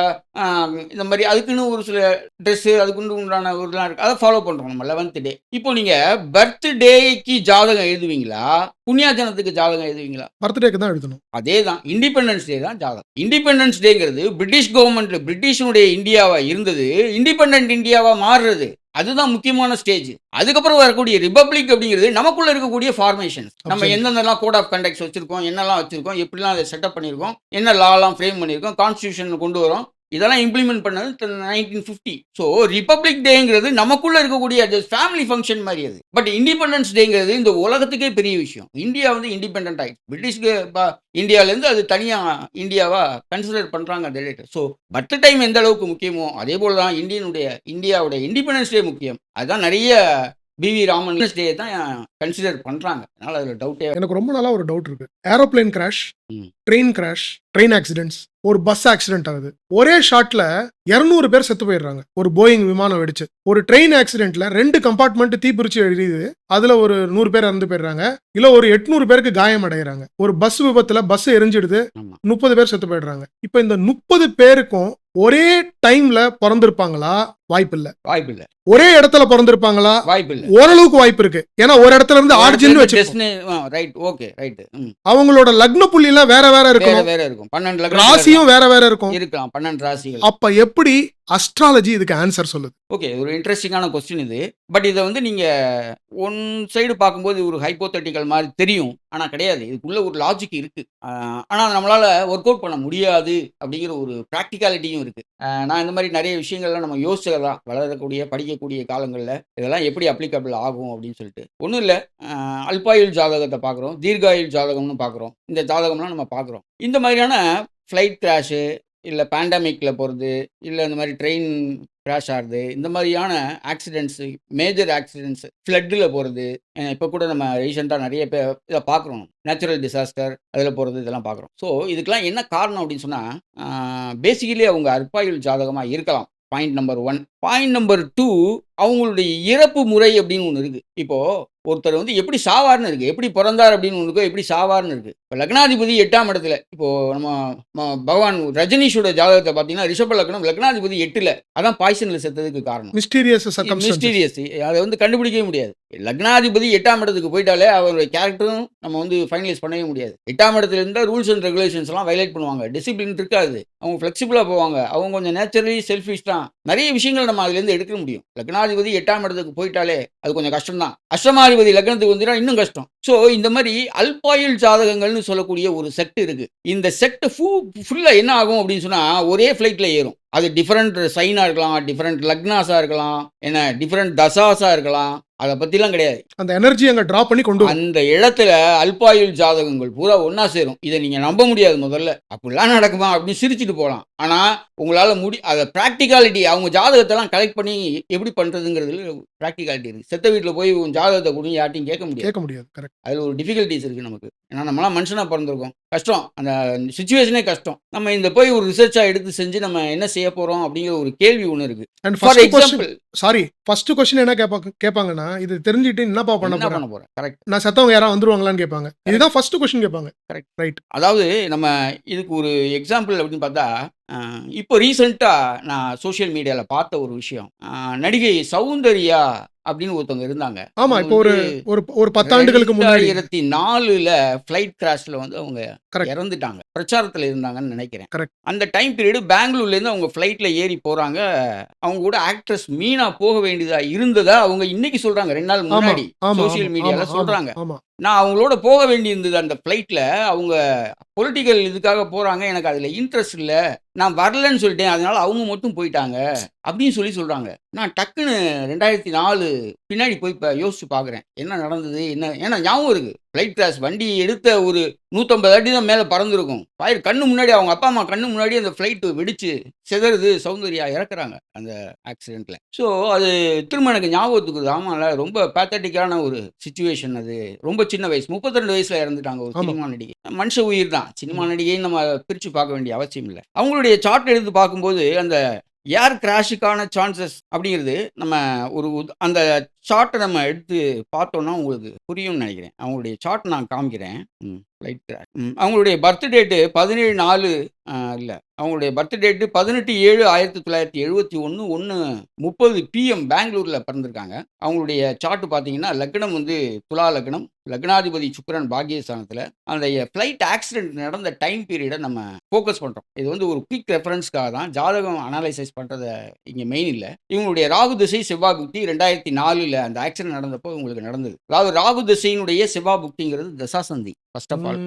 இந்த மாதிரி அதுக்குன்னு ஒரு சில ட்ரெஸ்ஸு அதுக்குன்னு உண்டான ஊர்லாம் இருக்கு. அதை ஃபாலோ பண்றோம் நம்ம 11th டே. இப்போ நீங்க பர்த்டேக்கு ஜாதகம் எழுதுவீங்களா, புண்ணியாஜனத்துக்கு ஜாதகம் எழுதுவீங்களா? பர்த்டேக்கு தான் எழுதணும். அதே தான், இண்டிபெண்டன்ஸ் டே தான் ஜாதகம். இண்டிபெண்டன்ஸ் டேங்கிறது பிரிட்டிஷ் கவர்மெண்ட், பிரிட்டிஷனுடைய இந்தியாவா இருந்தது இண்டிபெண்டன்ட் இந்தியாவா மாறுறது. அதுதான் முக்கியமான ஸ்டேஜ். அதுக்கப்புறம் வரக்கூடிய ரிபப்ளிக் அப்படிங்கிறது நமக்குள்ள இருக்கக்கூடிய ஃபார்மேஷன். நம்ம எந்தெந்தெல்லாம் கோட் ஆஃப் கண்டக்ட்ஸ் வச்சிருக்கோம், என்னெல்லாம் வச்சிருக்கோம், எப்படிலாம் அதை செட்டப் பண்ணியிருக்கோம், என்ன லாலாம் ஃப்ரேம் பண்ணியிருக்கோம், கான்ஸ்டியூஷன் கொண்டு வரோம். இதெல்லாம் இம்ப்ளிமெண்ட் பண்ணது 1950. ஸோ ரிபப்ளிக் டேங்கிறது நமக்குள்ள இருக்கக்கூடிய ஃபேமிலி ஃபங்க்ஷன் மாதிரி அது. பட் இண்டிபெண்டன்ஸ் டேங்கிறது இந்த உலகத்துக்கே பெரிய விஷயம். இந்தியா வந்து இண்டிபெண்டன்ட் ஆயிடுச்சு. பிரிட்டிஷ்க்கு இந்தியாவிலேருந்து அது தனியாக இந்தியாவா கன்சிடர் பண்ணுறாங்க அந்த டேட். ஸோ பர்த் டைம் எந்த அளவுக்கு முக்கியமோ அதே போல தான் இந்தியாவுடைய இண்டிபெண்டன்ஸ் டே முக்கியம். அதுதான் நிறைய பிவி ராமன் டே தான் கன்சிடர் பண்றாங்க. அதனால அதுல டவுட்டே. எனக்கு ரொம்ப நாளா ஒரு டவுட் இருக்கு. Aeroplane crash, train crash, train accidents, ஒரு பஸ் ஆக்சிடென்ட் ஆகுது. ஒரே ஷாட்ல 200 பேர் செத்து போயிடுறாங்க. ஒரு போயிங் விமானம் வெடிச்சு. ஒரு ட்ரெயின் ஆக்சிடென்ட்ல 2 கம்பார்ட்மெண்ட் தீப்பிரிச்சு எரியுது. அதுல ஒரு 100 பேர் இறந்து போயிடுறாங்க. இல்ல ஒரு 800 பேருக்கு காயம் அடைகிறாங்க. ஒரு பஸ் விபத்துல பஸ் எரிஞ்சிடுது, 30 பேர் செத்து போயிடுறாங்க. இப்ப இந்த 30 பேருக்கும் ஒரே டைம்ல பிறந்திருப்பாங்களா? வாய்ப்பில்லை. ஒரே இடத்துல பிறந்திருப்பாங்களா? வாய்ப்பில்லை. ஓரளவுக்கு வாய்ப்பு இருக்கு. ஏன்னா ஒரு இடத்துல இருந்து ஆரிஜின் அவங்களோட லக்ன புள்ளி எல்லாம் வேற வேற இருக்கும். 12 ராசியும் வேற வேற இருக்கும். 12 ராசிகள். அப்ப எப்படி அஸ்ட்ராலஜி இதுக்கு ஆன்சர் சொல்லுது? ஓகே, ஒரு இன்ட்ரெஸ்டிங்கான கொஸ்டின் இது. பட் இதை வந்து நீங்க ஒன் சைடு பார்க்கும்போது ஒரு ஹைப்போதெட்டிக்கல் மாதிரி தெரியும். ஆனா கிடையாது. இதுக்குள்ள ஒரு லாஜிக் இருக்கு. ஆனா நம்மளால ஒர்க் அவுட் பண்ண முடியாது அப்படிங்கிற ஒரு ப்ராக்டிகாலிட்டியும் இருக்கு. நான் இந்த மாதிரி நிறைய விஷயங்கள்லாம் நம்ம யோசிச்சதான் வளரக்கூடிய படிக்கக்கூடிய காலங்களில் இதெல்லாம் எப்படி அப்ளிகபிள் ஆகும் அப்படின்னு சொல்லிட்டு. ஒன்றும் இல்லை, அல்பாயுள் ஜாதகத்தை பார்க்குறோம், தீர்காயுள் ஜாதகம்னு பார்க்குறோம். இந்த ஜாதகம்லாம் நம்ம பார்க்குறோம். இந்த மாதிரியான ஃப்ளைட் கிராஷு, இல்ல பேண்டமிக்ல போறது, இல்ல இந்த மாரி ட்ரெயின் கிராஷ் ஆகுறது, இந்த மாதிரியான ஆக்சிடென்ட்ஸ், மேஜர் ஆக்சிடென்ட்ஸ், ஃப்ளட்ல போறது. இப்ப கூட நம்ம ரீசென்ட்டா நெறைய இத பார்க்குறோம். நேச்சுரல் டிசாஸ்டர் அதுல போறது இதெல்லாம் பார்க்குறோம். ஸோ இதுக்கெல்லாம் என்ன காரணம் அப்படின்னு சொன்னா, பேசிக்கலி அவங்க அல்பாயுள் ஜாதகமா இருக்கலாம். Point number 1. பாயிண்ட் நம்பர் 2 அவங்களுடைய இறப்பு முறை அப்படின்னு ஒண்ணு இருக்கு. இப்போ ஒருத்தர் வந்து எப்படி சாவார்ன்னு இருக்கு. எப்படி பொறந்தார் அப்படின்னு ஒண்ணு இருக்கு. எப்படி சாவார்ன்னு இருக்கு. இப்ப லக்னாதிபதி 8ஆம் இடத்துல இப்போ நம்ம பகவான் ரஜினிஷோட ஜாதகத்த பார்த்தீங்கன்னா, ரிஷப லக்னம் லக்னாதிபதி 8ல. அதான் பாய்சன்ல செத்ததுக்கு காரணம். Mysterious circumstances. மிஸ்டீரியஸ். அத வந்து கண்டுபிடிக்கவே முடியாது. லக்னாதிபதி 8ஆம் இடத்துக்கு போயிட்டாலே அவருடைய கேரக்டரும் நம்ம வந்து ஃபைனலைஸ் பண்ணவே முடியாது. 8ஆம் இடத்துல இருந்தா ரூல்ஸ் அண்ட் ரெகுலேஷன்ஸ்லாம் வயலேட் பண்ணுவாங்க. டிசிப்ளின் இருக்காது. அவங்க ஃப்ளெக்சிபிளா போவாங்க. அவங்க கொஞ்சம் நேச்சுரலி செல்ஃபிஷ் தான். நெறைய விஷயங்கள் நம்ம அதுலேருந்து எடுக்க முடியும். லக்னாதிபதி 8ஆம் இடத்துக்கு போயிட்டாலே அது கொஞ்சம் கஷ்டம் தான். அஷ்டமாதிபதி லக்னத்துக்கு வந்துட்டா இன்னும் கஷ்டம். ஸோ இந்த மாரி அல்பாயுள் ஜாதகங்கள்னு சொல்லக்கூடிய ஒரு செட் இருக்கு. இந்த செட் ஃபுல்லா என்ன ஆகும் அப்படின்னு சொன்னா, ஒரே ஃப்ளைட்ல ஏறும். அது டிஃபரண்ட் சைனா இருக்கலாம், டிஃபரண்ட் லக்னாஸா இருக்கலாம், டிஃபரண்ட் தசாஸா இருக்கலாம். அத பத்திலாம் கிடையாது. அந்த எனர்ஜி அங்க டிராப் பண்ணி கொண்டு வரும். அந்த இடத்துல அல்பாயுள் ஜாதகங்கள் பூரா ஒண்ணா சேரும். இத நீங்க நம்ப முடியாது முதல்ல. அப்படிலாம் நடக்குமா அப்படின்னு சிரிச்சுட்டு போலாம். ஆனா உங்களால அத பிராக்டிகாலிட்டி அவங்க ஜாதகத்தெல்லாம் கலெக்ட் பண்ணி எப்படி பண்றதுங்கிறதுல பிராக்டிகாலிட்டி இருக்கு. செத்த வீட்ல போய் உன் ஜாதகத்தை கொடுங்க யார்ட்டையும் கேட்க முடியாது. கரெக்ட். அதுல ஒரு டிஃபிகல்டிஸ் இருக்கு நமக்கு. ஏன்னா நம்மலாம் மனுஷனா பிறந்திருக்கோம். கஷ்டம். அந்த சிச்சுவேஷனே கஷ்டம். நம்ம இந்த போய் ஒரு ரிசர்ச்சா எடுத்து செஞ்சு நம்ம என்ன செய்ய போறோம் அப்படிங்கிற ஒரு கேள்வி ஒண்ணு இருக்கு. And for example first question என்ன கேட்பாங்கன்னா, இது தெரிஞ்சுட்டு என்னப்பா பண்ண என்ன போறேன்? பண்ண போறேன்? கரெக்ட். நான் செத்தவங்க யாரா வந்துருவாங்களான்னு கேட்பாங்க. இதுதான் ஃபர்ஸ்ட் கொஸ்டின் கேட்பாங்க. கரெக்ட். ரைட். அதாவது நம்ம இதுக்கு ஒரு எக்ஸாம்பிள் அப்படின்னு பார்த்தா, இப்போ ரீசெண்டா நான் சோஷியல் மீடியால பார்த்த ஒரு விஷயம். நடிகை சௌந்தர்யா அப்படின்னு ஒருத்தவங்க இருந்தாங்க. ஆமா, இப்போ ஒரு 10 ஆண்டுகளுக்கு முன்னாடி 2004ல ஃப்ளைட் கிராஷ்ல வந்து அவங்க Correct. இறந்துட்டாங்க. பிரச்சாரத்துல இருந்தாங்கன்னு நினைக்கிறேன். Correct. அந்த டைம் பீரியட் பெங்களூர்ல இருந்து அவங்க ஃப்ளைட்ல ஏறி போறாங்க. அவங்க கூட ஆக்ட்ரஸ் மீனா போக வேண்டியதா இருந்ததா அவங்க இன்னைக்கு சொல்றாங்க. 2 நாள் முன்னாடி சோஷியல் மீடியால சொல்றாங்க. ஆமா. நான் அவங்களோட போக வேண்டியிருந்தது அந்த ஃப்ளைட்ல. அவங்க பொலிட்டிக்கல் இதுக்காக போறாங்க. எனக்கு அதுல இன்ட்ரெஸ்ட் இல்ல. நான் வரலன்னு சொல்லிட்டேன். அதனால அவங்க மட்டும் போயிட்டாங்க அப்படின்னு சொல்றாங்க. நான் டக்குன்னு 2004 பின்னாடி போய் யோசிச்சு பார்க்குறேன். என்ன நடந்தது? ஏன்னா ஞாபகம் இருக்கு. ஃப்ளைட் கிராஷ் வண்டி எடுத்த ஒரு 150 அடி தான் மேலே பறந்துருக்கும். கண்ணு முன்னாடி அவங்க அப்பா அம்மா கண்ணு முன்னாடி அந்த ஃப்ளைட் வெடிச்சு சிதறுது. சௌந்தர்யா இறக்குறாங்க அந்த ஆக்சிடென்ட்ல. ஸோ அது திரும்ப எனக்கு ஞாபகத்துக்கு வருது. ஆமாம்ல, ரொம்ப பேத்தட்டிக்கான ஒரு சிச்சுவேஷன் அது. ரொம்ப சின்ன வயசு 32 வயசுல இறந்துட்டாங்க ஒரு சினிமா நடிகை. மனுஷ உயிர் தான். சினிமா நடிகைன்னு நம்ம பிரித்து பார்க்க வேண்டிய அவசியம் இல்லை. அவங்களுடைய சார்ட் எடுத்து பார்க்கும்போது அந்த ஏர் கிராஷுக்கான சான்சஸ் அப்படிங்கிறது நம்ம அந்த சார்ட்டை நம்ம எடுத்து பார்த்தோன்னா உங்களுக்கு புரியும்னு நினைக்கிறேன். அவங்களுடைய சார்ட் நான் காமிக்கிறேன். Flight crash. அவங்களுடைய பர்த் டேட்டு 17/4 இல்லை, அவங்களுடைய பர்த் டேட்டு 18/7/1971 1:30 PM பெங்களூர்ல பிறந்திருக்காங்க. அவங்களுடைய சார்ட் பார்த்தீங்கன்னா லக்னம் வந்து துலா லக்னம், லக்னாதிபதி சுக்கிரன் பாக்கியஸ்தானத்தில். அந்த ஃப்ளைட் ஆக்சிடென்ட் நடந்த டைம் பீரியடை நம்ம ஃபோக்கஸ் பண்ணுறோம். இது வந்து ஒரு குயிக் ரெஃபரன்ஸ்க்காக தான். ஜாதகம் அனலைசைஸ் பண்ணுறத இங்கே மெயின் இல்லை. இவங்களுடைய ராகு திசை செவ்வாய் புக்தி 2004 அந்த ஆக்சிடென்ட் நடந்தப்போ உங்களுக்கு நடந்தது. அதாவது ராகு திசையினுடைய செவ்வாய் புக்திங்கிறது தசாசந்தி. ஃபர்ஸ்ட் ஆஃப் ஆல்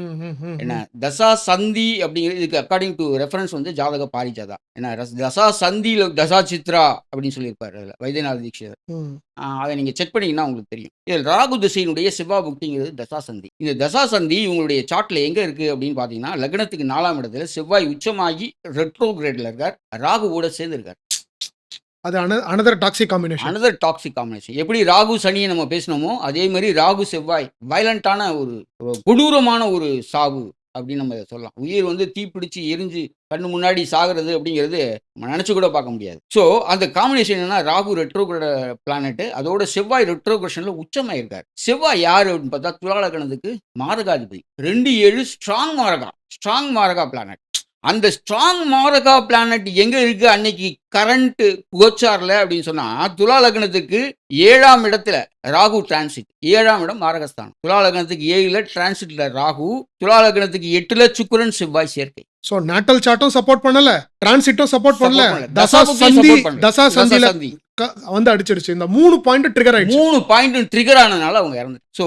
தசா சந்தி அப்படிங்கிறது இதுக்கு அக்கார்டிங் டு ரெஃபரன்ஸ் வந்து ஜாதக பாரிஜாதா. தசா சந்தியில் தசா சித்ரா அப்படின்னு சொல்லியிருப்பாரு அதில் வைத்தியநாத தீட்சிதர். அதை நீங்கள் செக் பண்ணிங்கன்னா உங்களுக்கு தெரியும். இதில் ராகு திசையினுடைய செவ்வாய் புக்திங்கிறது தசாசந்தி. இந்த தசாசந்தி இவங்களுடைய சார்ட்டில் எங்கே இருக்குது அப்படின்னு பார்த்தீங்கன்னா, லக்னத்துக்கு 4ஆம் இடத்துல செவ்வாய் உச்சமாகி ரெட்ரோகிரேட்ல இருக்கார். ராகுவோட சேர்ந்து இருக்கார். அது another toxic combination. எப்படி ராகு சனியை நம்ம பேசணுமோ அதே மாதிரி ராகு செவ்வாய் வயலண்டான ஒரு கொடூரமான ஒரு சாவு அப்படின்னு நம்ம சொல்லலாம். உயிர் வந்து தீப்பிடிச்சு எரிஞ்சு கண்ணு முன்னாடி சாகிறது அப்படிங்கிறது நினச்சி கூட பார்க்க முடியாது. ஸோ அந்த காம்பினேஷன் என்னன்னா, ராகு ரெட்ரோகிரேட் பிளானட், அதோட செவ்வாய் ரெட்ரோகிரேஷனில் உச்சமாயிருக்கார். செவ்வாய் யார் அப்படின்னு பார்த்தா துலா லக்னத்துக்கு மாரகாதிபதி. 2/7 ஸ்ட்ராங் மாரகா பிளானட். அந்த ஸ்ட்ராங் மாரகா பிளானட் எங்க இருக்கு அன்னைக்கு கரண்ட் கோச்சார்ல அப்படின்னு சொன்னா, துலா லக்னத்துக்கு 7ஆம் இடத்துல ராகு டிரான்சிட். 7ஆம் இடம் மாரகஸ்தானம். துலா லக்னத்துக்கு 7ல டிரான்சிட்ல ராகு, துலா லக்னத்துக்கு 8ல சுக்கிரன் செவ்வாய் சேர்க்கை. சோ நாட்டல் சார்ட்டும் சப்போர்ட் பண்ணல, டிரான்சிட்டும் சப்போர்ட் பண்ணல, தசா சந்தி வந்து அடிச்சிடுச்சு. இந்த 3 பாயிண்ட் ட்ரிகர் ஆயிடுச்சு. 3 பாயிண்ட் ட்ரிகர் ஆனதுனால அவங்க இறந்து. ஸோ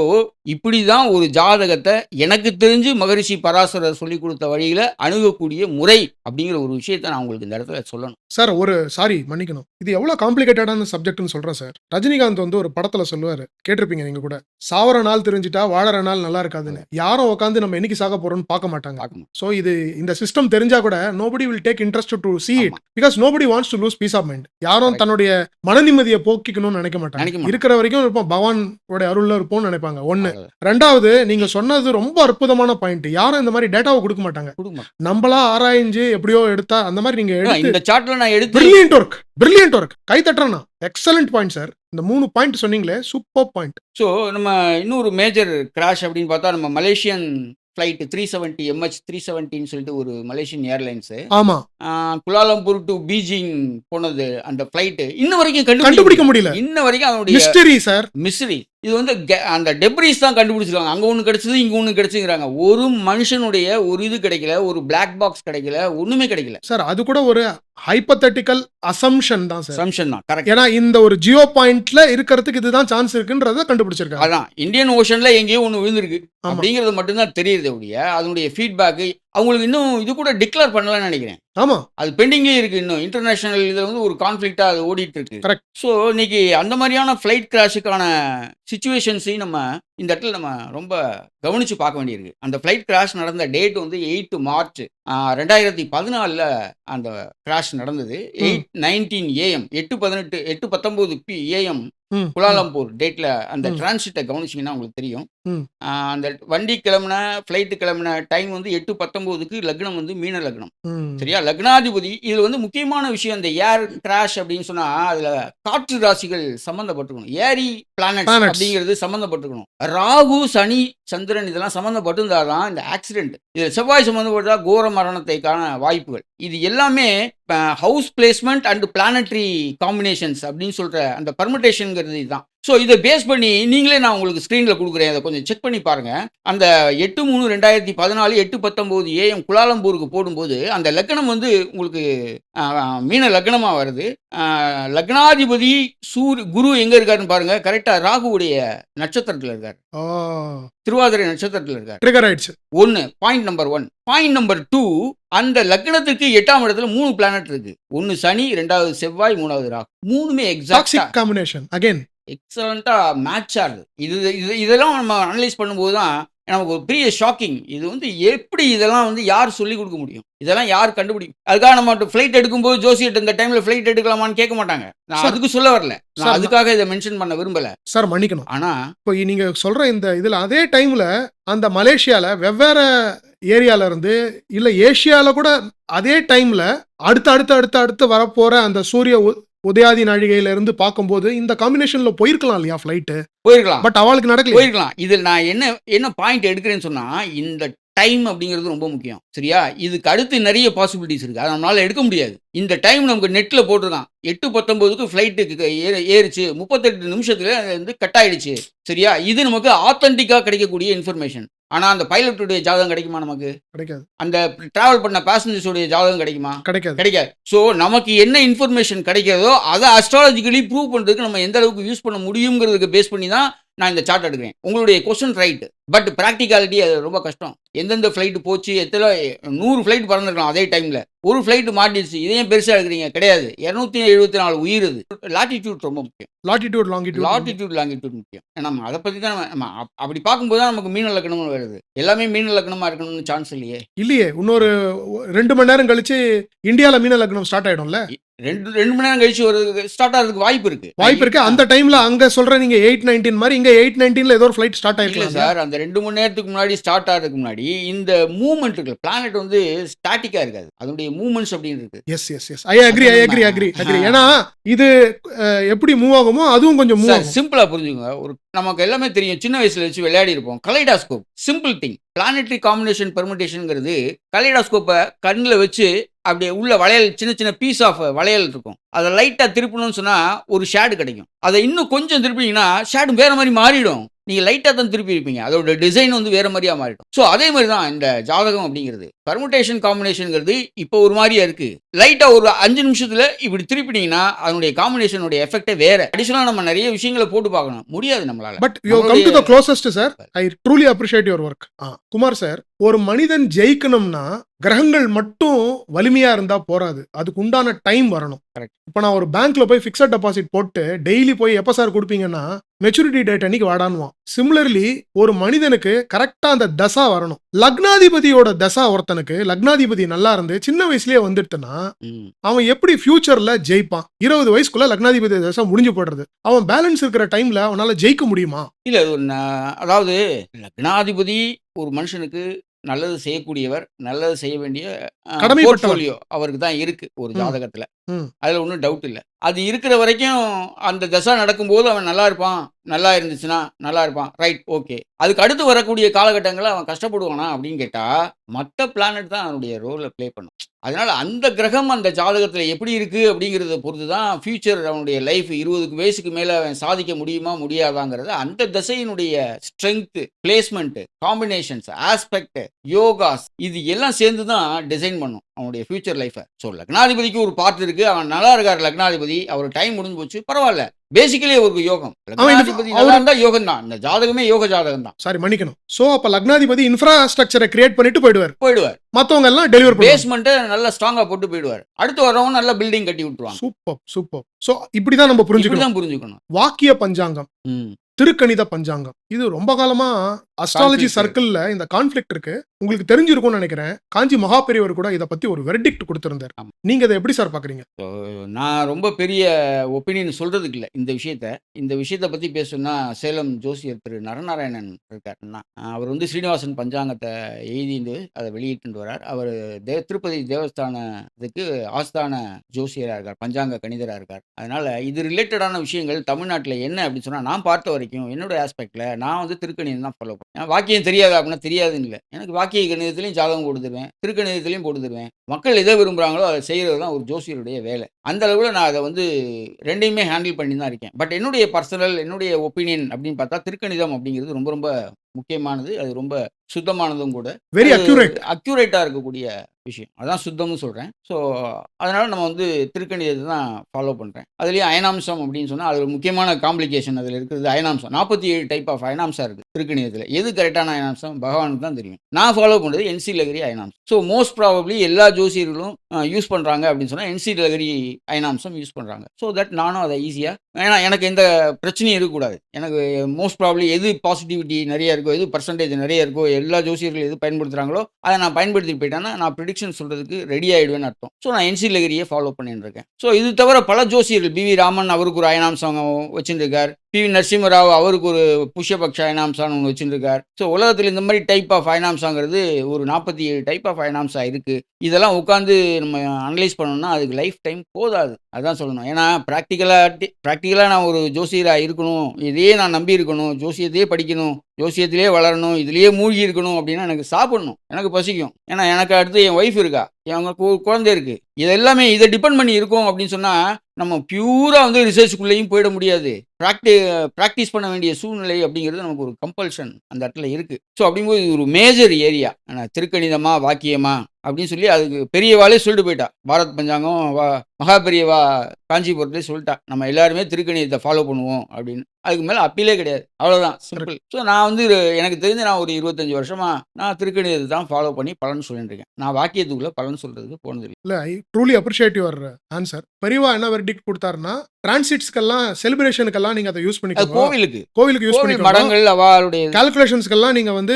இப்படிதான் ஒரு ஜாதகத்தை எனக்கு தெரிஞ்சு மகரிஷி பராசரர் சொல்லிக் கொடுத்த வழியில அணுகக்கூடிய முறை அப்படிங்கிற ஒரு விஷயத்தை நான் உங்களுக்கு இந்த இடத்துல சொல்லணும். சார் சாரி மன்னிக்கணும். இது எவ்வளவு காம்ப்ளிகேட்டடான சப்ஜெக்ட்னு சொல்றேன் சார். ரஜினிகாந்த் வந்து ஒரு படத்துல சொல்லுவாரு, கேட்டிருப்பீங்க நீங்க கூட, சாவர நாள் தெரிஞ்சிட்டா வாழற நாள் நல்லா இருக்காதுன்னு. யாரும் உட்காந்து நம்ம என்னைக்கு சாக போறோம்னு பார்க்க மாட்டாங்க. சோ இது இந்த சிஸ்டம் தெரிஞ்சா கூட nobody will take interest to see it because nobody wants to lose peace of mind. யாரும் தன்னுடைய மன நிம்மதியை போக்கிக்கணும்னு நினைக்க மாட்டாங்க. இருக்கிற வரைக்கும் இருப்போம், பகவானோட அருள்ல இருப்போம்னு நினைப்பாங்க. ஒண்ணு. ரெண்டாவது, நீங்க சொன்னது ரொம்ப அற்புதமான பாயிண்ட். யாரும் இந்த மாதிரி டேட்டாவை கொடுக்க மாட்டாங்க. நம்மளா ஆராய்ஞ்சு எப்படியோ எடுத்தா அந்த மாதிரி நீங்க இந்த சார்ட்ல நான் எடுத்து பிரில்லியன்ட் ஒர்க் கை தட்டுறேன்னா எக்ஸலென்ட் பாயிண்ட் சார். இந்த 3 பாயிண்ட் சொன்னீங்களே சூப்பர் பாயிண்ட். ஸோ நம்ம இன்னொரு மேஜர் கிராஷ் அப்படின்னு பார்த்தா நம்ம மலேசியன் ஃப்ளைட் 370 MH370 சொல்லிட்டு ஒரு மலேசியன் ஏர்லைன்ஸ் ஆமா குலாலம்பூர் டு பீஜிங் போனது. அந்த ஃப்ளைட் இன்ன வரைக்கும் கண்டுபிடிக்க முடியல. இன்ன வரைக்கும் அதனுடைய மிஸ்டரி சார், மிஸ்டரி. இது வந்து அந்த டெப்ரிஸ் தான் கண்டுபிடிச்சிருக்காங்க. அங்க ஒண்ணு கிடைச்சது, இங்க ஒண்ணு கிடைச்சுங்கிறாங்க. ஒரு மனுஷனுடைய ஒரு இது கிடைக்கல, ஒரு பிளாக் பாக்ஸ் கிடைக்கல, ஒண்ணுமே கிடைக்கல சார். அது கூட ஒரு ஹைப்போதெட்டிக்கல் அசம்ஷன் தான் சார். அசம்ஷன் தான், கரெக்ட். ஏன்னா இந்த ஒரு ஜியோ பாயிண்ட்ல இருக்கிறதுக்கு இதுதான் சான்ஸ் இருக்குன்றத கண்டுபிடிச்சிருக்காங்க. அதான் இந்தியன் ஓஷன்ல எங்கேயோ ஒன்று விழுந்திருக்கு அப்படிங்கிறது மட்டும்தான் தெரியுது ஒழிய அதனுடைய ஃபீட்பேக் அவங்களுக்கு இன்னும் இது கூட டிக்ளேர் பண்ணலன்னு நினைக்கிறேன். ஆமா, அது பெண்டிங்கே இருக்கு. இன்னும் இன்டர்நேஷனல் இதுல வந்து ஒரு கான்ஃபிளிக்டா அது ஓடிட்டு இருக்கு. கரெக்ட். ஸோ இன்னைக்கு அந்த மாதிரியான ஃபிளைட் கிராஷுக்கான சிச்சுவேஷன்ஸையும் நம்ம இந்த இடத்துல நம்ம ரொம்ப கவனிச்சு பார்க்க வேண்டியிருக்கு. அந்த ஃபிளைட் கிராஷ் நடந்த டேட் வந்து 8 மார்ச் 2014 அந்த கிராஷ் நடந்தது. 8:19 AM 8:19 AM குலாலம்பூர் டேட்ல அந்த டிரான்சிட்டை கவனிச்சிங்கன்னா உங்களுக்கு தெரியும். அந்த வண்டி கிளம்புன ஃப்ளைட்டு கிளம்புன டைம் வந்து 8:19 லக்னம் வந்து மீன லக்னம். சரியா? லக்னாதிபதி இதுல வந்து முக்கியமான விஷயம், இந்த ஏர் கிராஷ் அப்படின்னு சொன்னா அதுல காற்று ராசிகள் சம்பந்தப்பட்டிருக்கணும். ஏரி பிளானட் அப்படிங்கிறது சம்பந்தப்பட்டிருக்கணும். ராகு, சனி, சந்திரன் இதெல்லாம் சம்பந்தப்பட்டிருந்தாதான் இந்த ஆக்சிடென்ட். இதுல செவ்வாய் சம்பந்தப்பட்டா கோர மரணத்தைக்கான வாய்ப்புகள். இது எல்லாமே house placement and planetary combinations அப்படின்னு சொல்ற அந்த பர்முடேஷன்ங்கிறது இதுதான். ஸோ இதை பேஸ் பண்ணி நீங்களே நான் உங்களுக்கு ஸ்க்ரீனில் கொடுக்குறேன், அதை கொஞ்சம் செக் பண்ணி பாருங்க. அந்த 8/3/2014 8:19 AM குலாலம்பூருக்கு போடும்போது அந்த லக்னம் வந்து உங்களுக்கு மீன லக்னமாக வருது. லக்னாதிபதி குரு எங்க இருக்காருன்னு பாருங்க. கரெக்டா ராகுவுடைய நட்சத்திரத்தில் இருக்காரு, திருவாதிரை நட்சத்திரத்தில் இருக்காரு. ட்ரிகர் ஆயிடுச்சு. ஒன்று பாயிண்ட் நம்பர் 1. பாயிண்ட் நம்பர் 2, அந்த லக்னத்துக்கு 8ஆம் இடத்துல 3 பிளானட் இருக்கு. 1 சனி, 2வது செவ்வாய், 3வது ராகு. 3மே எக்ஸாக்ட்டா காம்பினேஷன் அகைன் எக்ஸலண்டா மேட்ச் ஆகுது. இதெல்லாம் நம்ம அனலைஸ் பண்ணும்போது தான் நமக்கு ஒரு பெரிய ஷாக்கிங். இது வந்து எப்படி இதெல்லாம் வந்து யார் சொல்லி கொடுக்க முடியும்? இதெல்லாம் யார் கண்டுபிடிக்கும்? அதுக்காக நம்ம ஃப்ளைட் எடுக்கும்போது ஜோசியர் இந்த டைம்ல ஃப்ளைட் எடுக்கலாமான்னு கேட்க மாட்டாங்க. நான் அதுக்கு சொல்ல வரல, நான் அதுக்காக இதை மென்ஷன் பண்ண விரும்பல சார், மன்னிக்கணும். ஆனா இப்போ நீங்க சொல்ற இந்த இதுல அதே டைம்ல அந்த மலேசியால வெவ்வேறு ஏரியால இருந்து இல்ல ஏசியால கூட அதே டைம்ல அடுத்து வரப்போற அந்த சூரிய உதயாதி நாழிகையில இருந்து பார்க்கும்போது இந்த காம்பினேஷன்ல போயிருக்கலாம் இல்லையா? ஃபிளைட் போயிருக்கலாம், பட் அவளுக்கு நடக்கல. போயிருக்கலாம். இதில் நான் என்ன பாயிண்ட் எடுக்கிறேன்னு சொன்னா, இந்த டைம் அப்படிங்கிறது ரொம்ப முக்கியம். சரியா? இதுக்கு அடுத்து நிறைய பாசிபிலிட்டிஸ் இருக்கு, அதை நம்மளால எடுக்க முடியாது. இந்த டைம் நமக்கு நெட்ல போட்டிருக்கான். 8:19 ஃபிளைட்டுக்கு ஏறிச்சு, 38 நிமிஷத்துல வந்து கட் ஆயிடுச்சு. சரியா? இது நமக்கு ஆத்தென்டிக்கா கிடைக்கக்கூடிய இன்ஃபர்மேஷன். ஆனா அந்த பைலட்டுடைய ஜாதகம் கிடைக்குமா? நமக்கு கிடைக்காது. அந்த டிராவல் பண்ண பேசஞ்சர்ஸோடைய ஜாதகம் கிடைக்குமா? கிடைக்காது. ஸோ நமக்கு என்ன இன்ஃபர்மேஷன் கிடைக்கிறதோ அதை அஸ்ட்ராலஜிக்கலி ப்ரூவ் பண்றதுக்கு நம்ம எந்த அளவுக்கு யூஸ் பண்ண முடியுங்கிறதுக்கு பேஸ் பண்ணி தான் நான் இந்த சார்ட் எடுக்கிறேன். உங்களுடைய கொஸ்டின் ரைட், பட் ப்ராக்டிகாலிட்டி அது ரொம்ப கஷ்டம். எந்தெந்த ஃப்ளைட் போச்சு, எத்தனை 100 ஃப்ளைட் பறந்துருக்கலாம் அதே டைம்ல, ஒரு ஃப்ளைட் மாட்டிடுச்சு, இதையும் பெருசா எடுக்கிறீங்க? கிடையாது. 274 உயிர். இது லாட்டிடியூட் ரொம்ப முக்கியம். லாட்டிடியூட் லாங்கிடியூட் முக்கியம். நம்ம அதை பத்தி தான் நம்ம அப்படி பார்க்கும்போது தான் நமக்கு மீன லக்னம் வருது. எல்லாமே மீன லக்னமா இருக்கணும்னு சான்ஸ் இல்லையே. இன்னொரு 2 மணி நேரம் கழிச்சு இந்தியால மீன லக்னம் ஸ்டார்ட் ஆயிடும்ல. 2 மணி நேரம் கழிச்சு ஒரு ஸ்டார்ட் ஆகிறதுக்கு வாய்ப்பு இருக்கு. அந்த டைம்ல அங்க சொல்ற நீங்க 8:19 மாதிரி இங்க 8:19ல ஏதோ ஒரு ஃளைட் ஸ்டார்ட் ஆயிருக்கு சார். அந்த 2 மணி நேரத்துக்கு முன்னாடி ஸ்டார்ட் ஆகிறதுக்கு முன்னாடி இந்த மூவ்மெண்ட் இருக்கு. பிளானட் வந்து ஸ்டாட்டிக்கா இருக்காது, அதனுடைய மூவ்மெண்ட்ஸ் அப்படின்னு இருக்கு. Yes I agree. ஏன்னா இது எப்படி மூவ் ஆகுமோ அதுவும் கொஞ்சம் மூவ் ஆகும். சிம்பிளா புரிஞ்சுங்க. ஒரு நமக்கு எல்லாமே தெரியும், சின்ன வயசுல வச்சு விளையாடி இருப்போம். Kaleidoscope, simple thing. Planetary combination பெர்முடேஷன்ங்கிறது கலைடாஸ்கோப்பை கண்ணில் வச்சு அப்படியே உள்ள வளையல், சின்ன சின்ன பீஸ் ஆஃப் வளையல் இருக்கும். அதை லைட்டாக திருப்பணும்னு சொன்னால் ஒரு ஷேடு கிடைக்கும். அதை இன்னும் கொஞ்சம் திருப்பினீங்கன்னா ஷேடு வேற மாதிரி மாறிடும். நீங்க லைட்டா தான் திருப்பி இருப்பீங்க. அதோட டிசைன் வந்து வேற மாரியா மாறிடும். ஸோ அதே மாரி தான் இந்த ஜாதகம் அப்படிங்கிறது. பெர்முடேஷன் காம்பினேஷன்ங்கிறது இப்போ ஒரு மாரியா இருக்கு. லைட்டா ஒரு 5 நிமிஷத்துல இப்படி திருப்பினீங்கன்னா, அதனுடைய காம்பினேஷனுடைய எஃபெக்ட்டே வேற. அடிஷனலா நம்ம நெறைய விஷயங்கள போட்டு பார்க்கணும். முடியாது நம்மளால. But you come to the closest sir. I truly appreciate your work. Kumar sir, ஒரு மனிதன் ஜெயிக்கணும்னா கிரகங்கள் மட்டும் வலிமையா இருந்தா போராது. அதுக்கு உண்டான டைம் வரணும். கரெக்ட். இப்ப நான் ஒரு பேங்க்ல போய் ஃபிக்ஸட் டெபாசிட் போட்டு டெய்லி போய் எப்ப சார் கொடுப்பீங்கன்னா மெச்சூரிட்டி டேட் அன்னைக்கு வாடானுவான். சிமிலர்லி ஒரு மனிதனுக்கு கரெக்டா அந்த தசா வரணும். லக்னாதிபதியோட தசா ஒருத்தனுக்கு லக்னாதிபதி நல்லா இருந்து சின்ன வயசுலயே வந்துட்டுனா அவன் எப்படி ஃபியூச்சர்ல ஜெயிப்பான்? 20 வயசுக்குள்ள லக்னாதிபதி தசா முடிஞ்சு போடுறது. அவன் பேலன்ஸ் இருக்கிற டைம்ல அவனால ஜெயிக்க முடியுமா? இல்ல அதாவது லக்னாதிபதி ஒரு மனுஷனுக்கு நல்லது செய்யக்கூடியவர், நல்லது செய்ய வேண்டிய போர்ட்ஃபோலியோ அவருக்கு தான் இருக்கு ஒரு ஜாதகத்துல. அதுல ஒன்றும் டவுட் இல்லை. அது இருக்கிற வரைக்கும் அந்த தசை நடக்கும்போது அவன் நல்லா இருப்பான். நல்லா இருந்துச்சுன்னா நல்லா இருப்பான். Right, okay. அதுக்கு அடுத்து வரக்கூடிய காலகட்டங்களில் அவன் கஷ்டப்படுவானா அப்படின்னு கேட்டா மற்ற பிளானட் தான் அவனுடைய ரோலை ப்ளே பண்ணும். அதனால அந்த கிரகம் அந்த ஜாதகத்தில் எப்படி இருக்கு அப்படிங்கிறத பொறுத்து தான் ஃபியூச்சர் அவனுடைய லைஃப் 20 வயசுக்கு மேலே அவன் சாதிக்க முடியுமா முடியாதாங்கிறத அந்த தசையினுடைய strength, placement, combinations, aspect, yogas இது எல்லாம் சேர்ந்து தான் டிசைன் பண்ணும் அவனுடைய ஃபியூச்சர் லைஃபை. ஸோ லக்னாதிபதிக்கு ஒரு பார்ட் இருக்கு. அவன் நல்லா இருக்கார் லக்னாதிபதி, அவர் டைம் முடிஞ்சு போச்சு, பரவாயில்ல. பேசிக்கலி அவருக்கு யோகம். லக்னாதிபதி நல்லா இருந்தா யோகம் தான். இந்த ஜாதகமே யோக ஜாதகம் தான். சாரி மன்னிக்கணும். சோ அப்ப லக்னாதிபதி இன்ஃப்ராஸ்ட்ரக்சரை கிரியேட் பண்ணிட்டு போயிடுவார். மத்தவங்க எல்லாம் டெலிவர் பேஸ்மெண்ட் நல்லா ஸ்ட்ராங்கா போட்டு போயிடுவார். அடுத்து வரவங்க நல்ல பில்டிங் கட்டி விட்டுருவாங்க. சூப்பர். சோ இப்படிதான் நம்ம புரிஞ்சுக்கணும். வாக்கிய பஞ்சாங்கம், திருக்கணித பஞ்சாங்கம், இது ரொம்ப காலமா அஸ்ட்ராலஜி சர்க்கிள்ல இந்த கான்ஃபிளிக்ட் இருக்கு. உங்களுக்கு தெரிஞ்சிருக்கும்னு நினைக்கிறேன். காஞ்சி மகாபெரியவர் கூட இதை பத்தி ஒரு வெர்டிக்ட் கொடுத்திருந்தார். நீங்க இதை எப்படி சார் பாக்குறீங்க? நான் ரொம்ப பெரிய ஒப்பீனியன் சொல்றதுக்கு இல்லை இந்த விஷயத்தை பத்தி பேசணும்னா சேலம் ஜோசியர் திரு நரநாராயணன் இருக்காருன்னா, அவர் வந்து ஸ்ரீனிவாசன் பஞ்சாங்கத்தை எழுதிட்டு அதை வெளியிட்டு வரார். அவர் திருப்பதி தேவஸ்தானத்துக்கு ஆஸ்தான ஜோசியராக இருக்கார், பஞ்சாங்க கணிதராக இருக்கார். அதனால இது ரிலேட்டடான விஷயங்கள் தமிழ்நாட்டில் என்ன அப்படின்னு சொன்னா, நான் பார்த்த வரைக்கும் என்னோட ஆஸ்பெக்ட்ல நான் வந்து திருக்கணிதம் தான் ஃபாலோ பண்ணேன். வாக்கியம் தெரியாது அப்படின்னா தெரியாதுன்னு இல்லை. எனக்கு வாக்கிய கணிதத்திலையும் ஜாதகம் கொடுத்துருவேன், திருக்கணிதத்திலையும் போட்டுருவேன். மக்கள் எதை விரும்புகிறாங்களோ அதை செய்கிறது தான் ஒரு ஜோசியருடைய வேலை. அந்த அளவில் நான் அதை வந்து ரெண்டையுமே ஹேண்டில் பண்ணி தான் இருக்கேன். பட் என்னுடைய பர்சனல், என்னுடைய ஒப்பீனியன் அப்படின்னு பார்த்தா திருக்கணிதம் அப்படிங்கிறது ரொம்ப ரொம்ப முக்கியமானது. அது ரொம்ப சுத்தமானதும் கூட. வெரி அக்யூரேட்டாக இருக்கக்கூடிய விஷயம். அதான் சுத்தம்னு சொல்கிறேன். ஸோ அதனால் நம்ம வந்து திருக்கணிதத்தை தான் ஃபாலோ பண்ணுறேன். அதுலேயும் அயனாம்சம் அப்படின்னு சொன்னால் அது ஒரு முக்கியமான காம்ப்ளிகேஷன் அதில் இருக்கிறது. அயனாம்சம் 47 டைப் ஆஃப் அயனாம்சம் இருக்குது திருக்கணிதத்தில். எது கரெக்டான அயனாம்சம் பகவானுக்கு தான் தெரியும். நான் ஃபாலோ பண்ணுறது என்சி லகரி அயனாம்சம். ஸோ மோஸ்ட் ப்ராபப்ளி எல்லா ஜோசியர்களும் யூஸ் பண்ணுறாங்க அப்படின்னு சொன்னால் என்சி லகரி அயனாம்சம் யூஸ் பண்ணுறாங்க. ஸோ தட் நானும் அதை ஈஸியாக, ஏன்னா எனக்கு எந்த பிரச்சனையும் இருக்கக்கூடாது. எனக்கு மோஸ்ட் ப்ராபப்ளி எது பாசிட்டிவிட்டி நிறைய இருக்கோ, எது பர்சன்டேஜ் நிறைய இருக்கோ, எல்லா ஜோசியர்கள் எது பயன்படுத்துகிறாங்களோ அதை நான் பயன்படுத்திட்டு போயிட்டேன்னா நான் ப்ரிடிக்ஷன் சொல்கிறதுக்கு ரெடி ஆகிடுவேன்னு அர்த்தம். ஸோ நான் என்சி லகரியை ஃபாலோ பண்ணிட்டு இருக்கேன். ஸோ இது தவிர பல ஜோசியர்கள், பிவி ராமன் அவருக்கு ஒரு அயனாம்சம் வச்சுட்டு இருக்கார். பிவி நரசிம்மராவ் அவருக்கு ஒரு புஷ்யபக்ஷ அயனாம்சான்னு ஒன்று வச்சுருக்கார். ஸோ உலகத்தில் இந்த மாதிரி டைப் ஆஃப் அயனாம்சாங்கிறது ஒரு 47 டைப் ஆஃப் அயனாம்சா இருக்குது. இதெல்லாம் உட்காந்து நம்ம அனலைஸ் பண்ணணும்னா அதுக்கு லைஃப் டைம் போதாது. அதான் சொல்லணும். ஏன்னா ப்ராக்டிக்கலாக நான் ஒரு ஜோசியராக இருக்கணும், இதையே நான் நம்பி இருக்கணும், ஜோசியத்தையே படிக்கணும், ஜோசியத்திலே வளரணும், இதுலேயே மூழ்கி இருக்கணும் அப்படின்னா எனக்கு சாப்பிடணும், எனக்கு பசிக்கும். ஏன்னா எனக்கு அடுத்து என் ஒய்ஃப் இருக்கா, என் குழந்தை இருக்குது. இது எல்லாமே இதை டிபெண்ட் பண்ணி இருக்கோம் அப்படின்னு சொன்னால் நம்ம பியூராக வந்து ரிசர்ச்சுக்குள்ளேயும் போயிட முடியாது. ப்ராக்டிஸ் பண்ண வேண்டிய சூழ்நிலை அப்படிங்கிறது நமக்கு ஒரு கம்பல்ஷன் அந்த இடத்துல இருக்குது. ஸோ அப்படிங்கும்போது இது ஒரு மேஜர் ஏரியா. திருக்கணிதமா வாக்கியமா அப்படின்னு சொல்லி அதுக்கு பெரியவாளே சொல்லிட்டு போயிட்டா. பாரத் பஞ்சாங்கம் மகாபெரியவா காஞ்சிபுரத்துலேயே சொல்லிட்டா, நம்ம எல்லாருமே திருக்கணிதத்தை ஃபாலோ பண்ணுவோம் அப்படின்னு. அதுக்கு மேலே அப்பீலே கிடையாது. அவ்வளோதான், சிம்பிள். ஸோ நான் வந்து எனக்கு தெரிஞ்சு நான் ஒரு 25 வருஷமா நான் திருக்கணிதத்தை தான் ஃபாலோ பண்ணி பலன் சொல்லிட்டு இருக்கேன். நான் வாக்கியத்துக்குள்ளே பலன் சொல்றதுக்கு போனது இல்லை. ஐ ட்ரூலி அப்ரிஷியேட் யுவர் ஆன்சர். பெரியவா என்ன வெர்டிக்ட் கொடுத்தாருன்னா, டிரான்சிட்ஸ்க்கெல்லாம் செலிப்ரேஷனுக்கெல்லாம் நீங்க அதை யூஸ் பண்ணிக்கலாம். கோவிலுக்கு யூஸ் பண்ணிக்கலாம். மடங்கள் அவளுடைய கால்குலேஷன்ஸ்க்கெல்லாம் நீங்க வந்து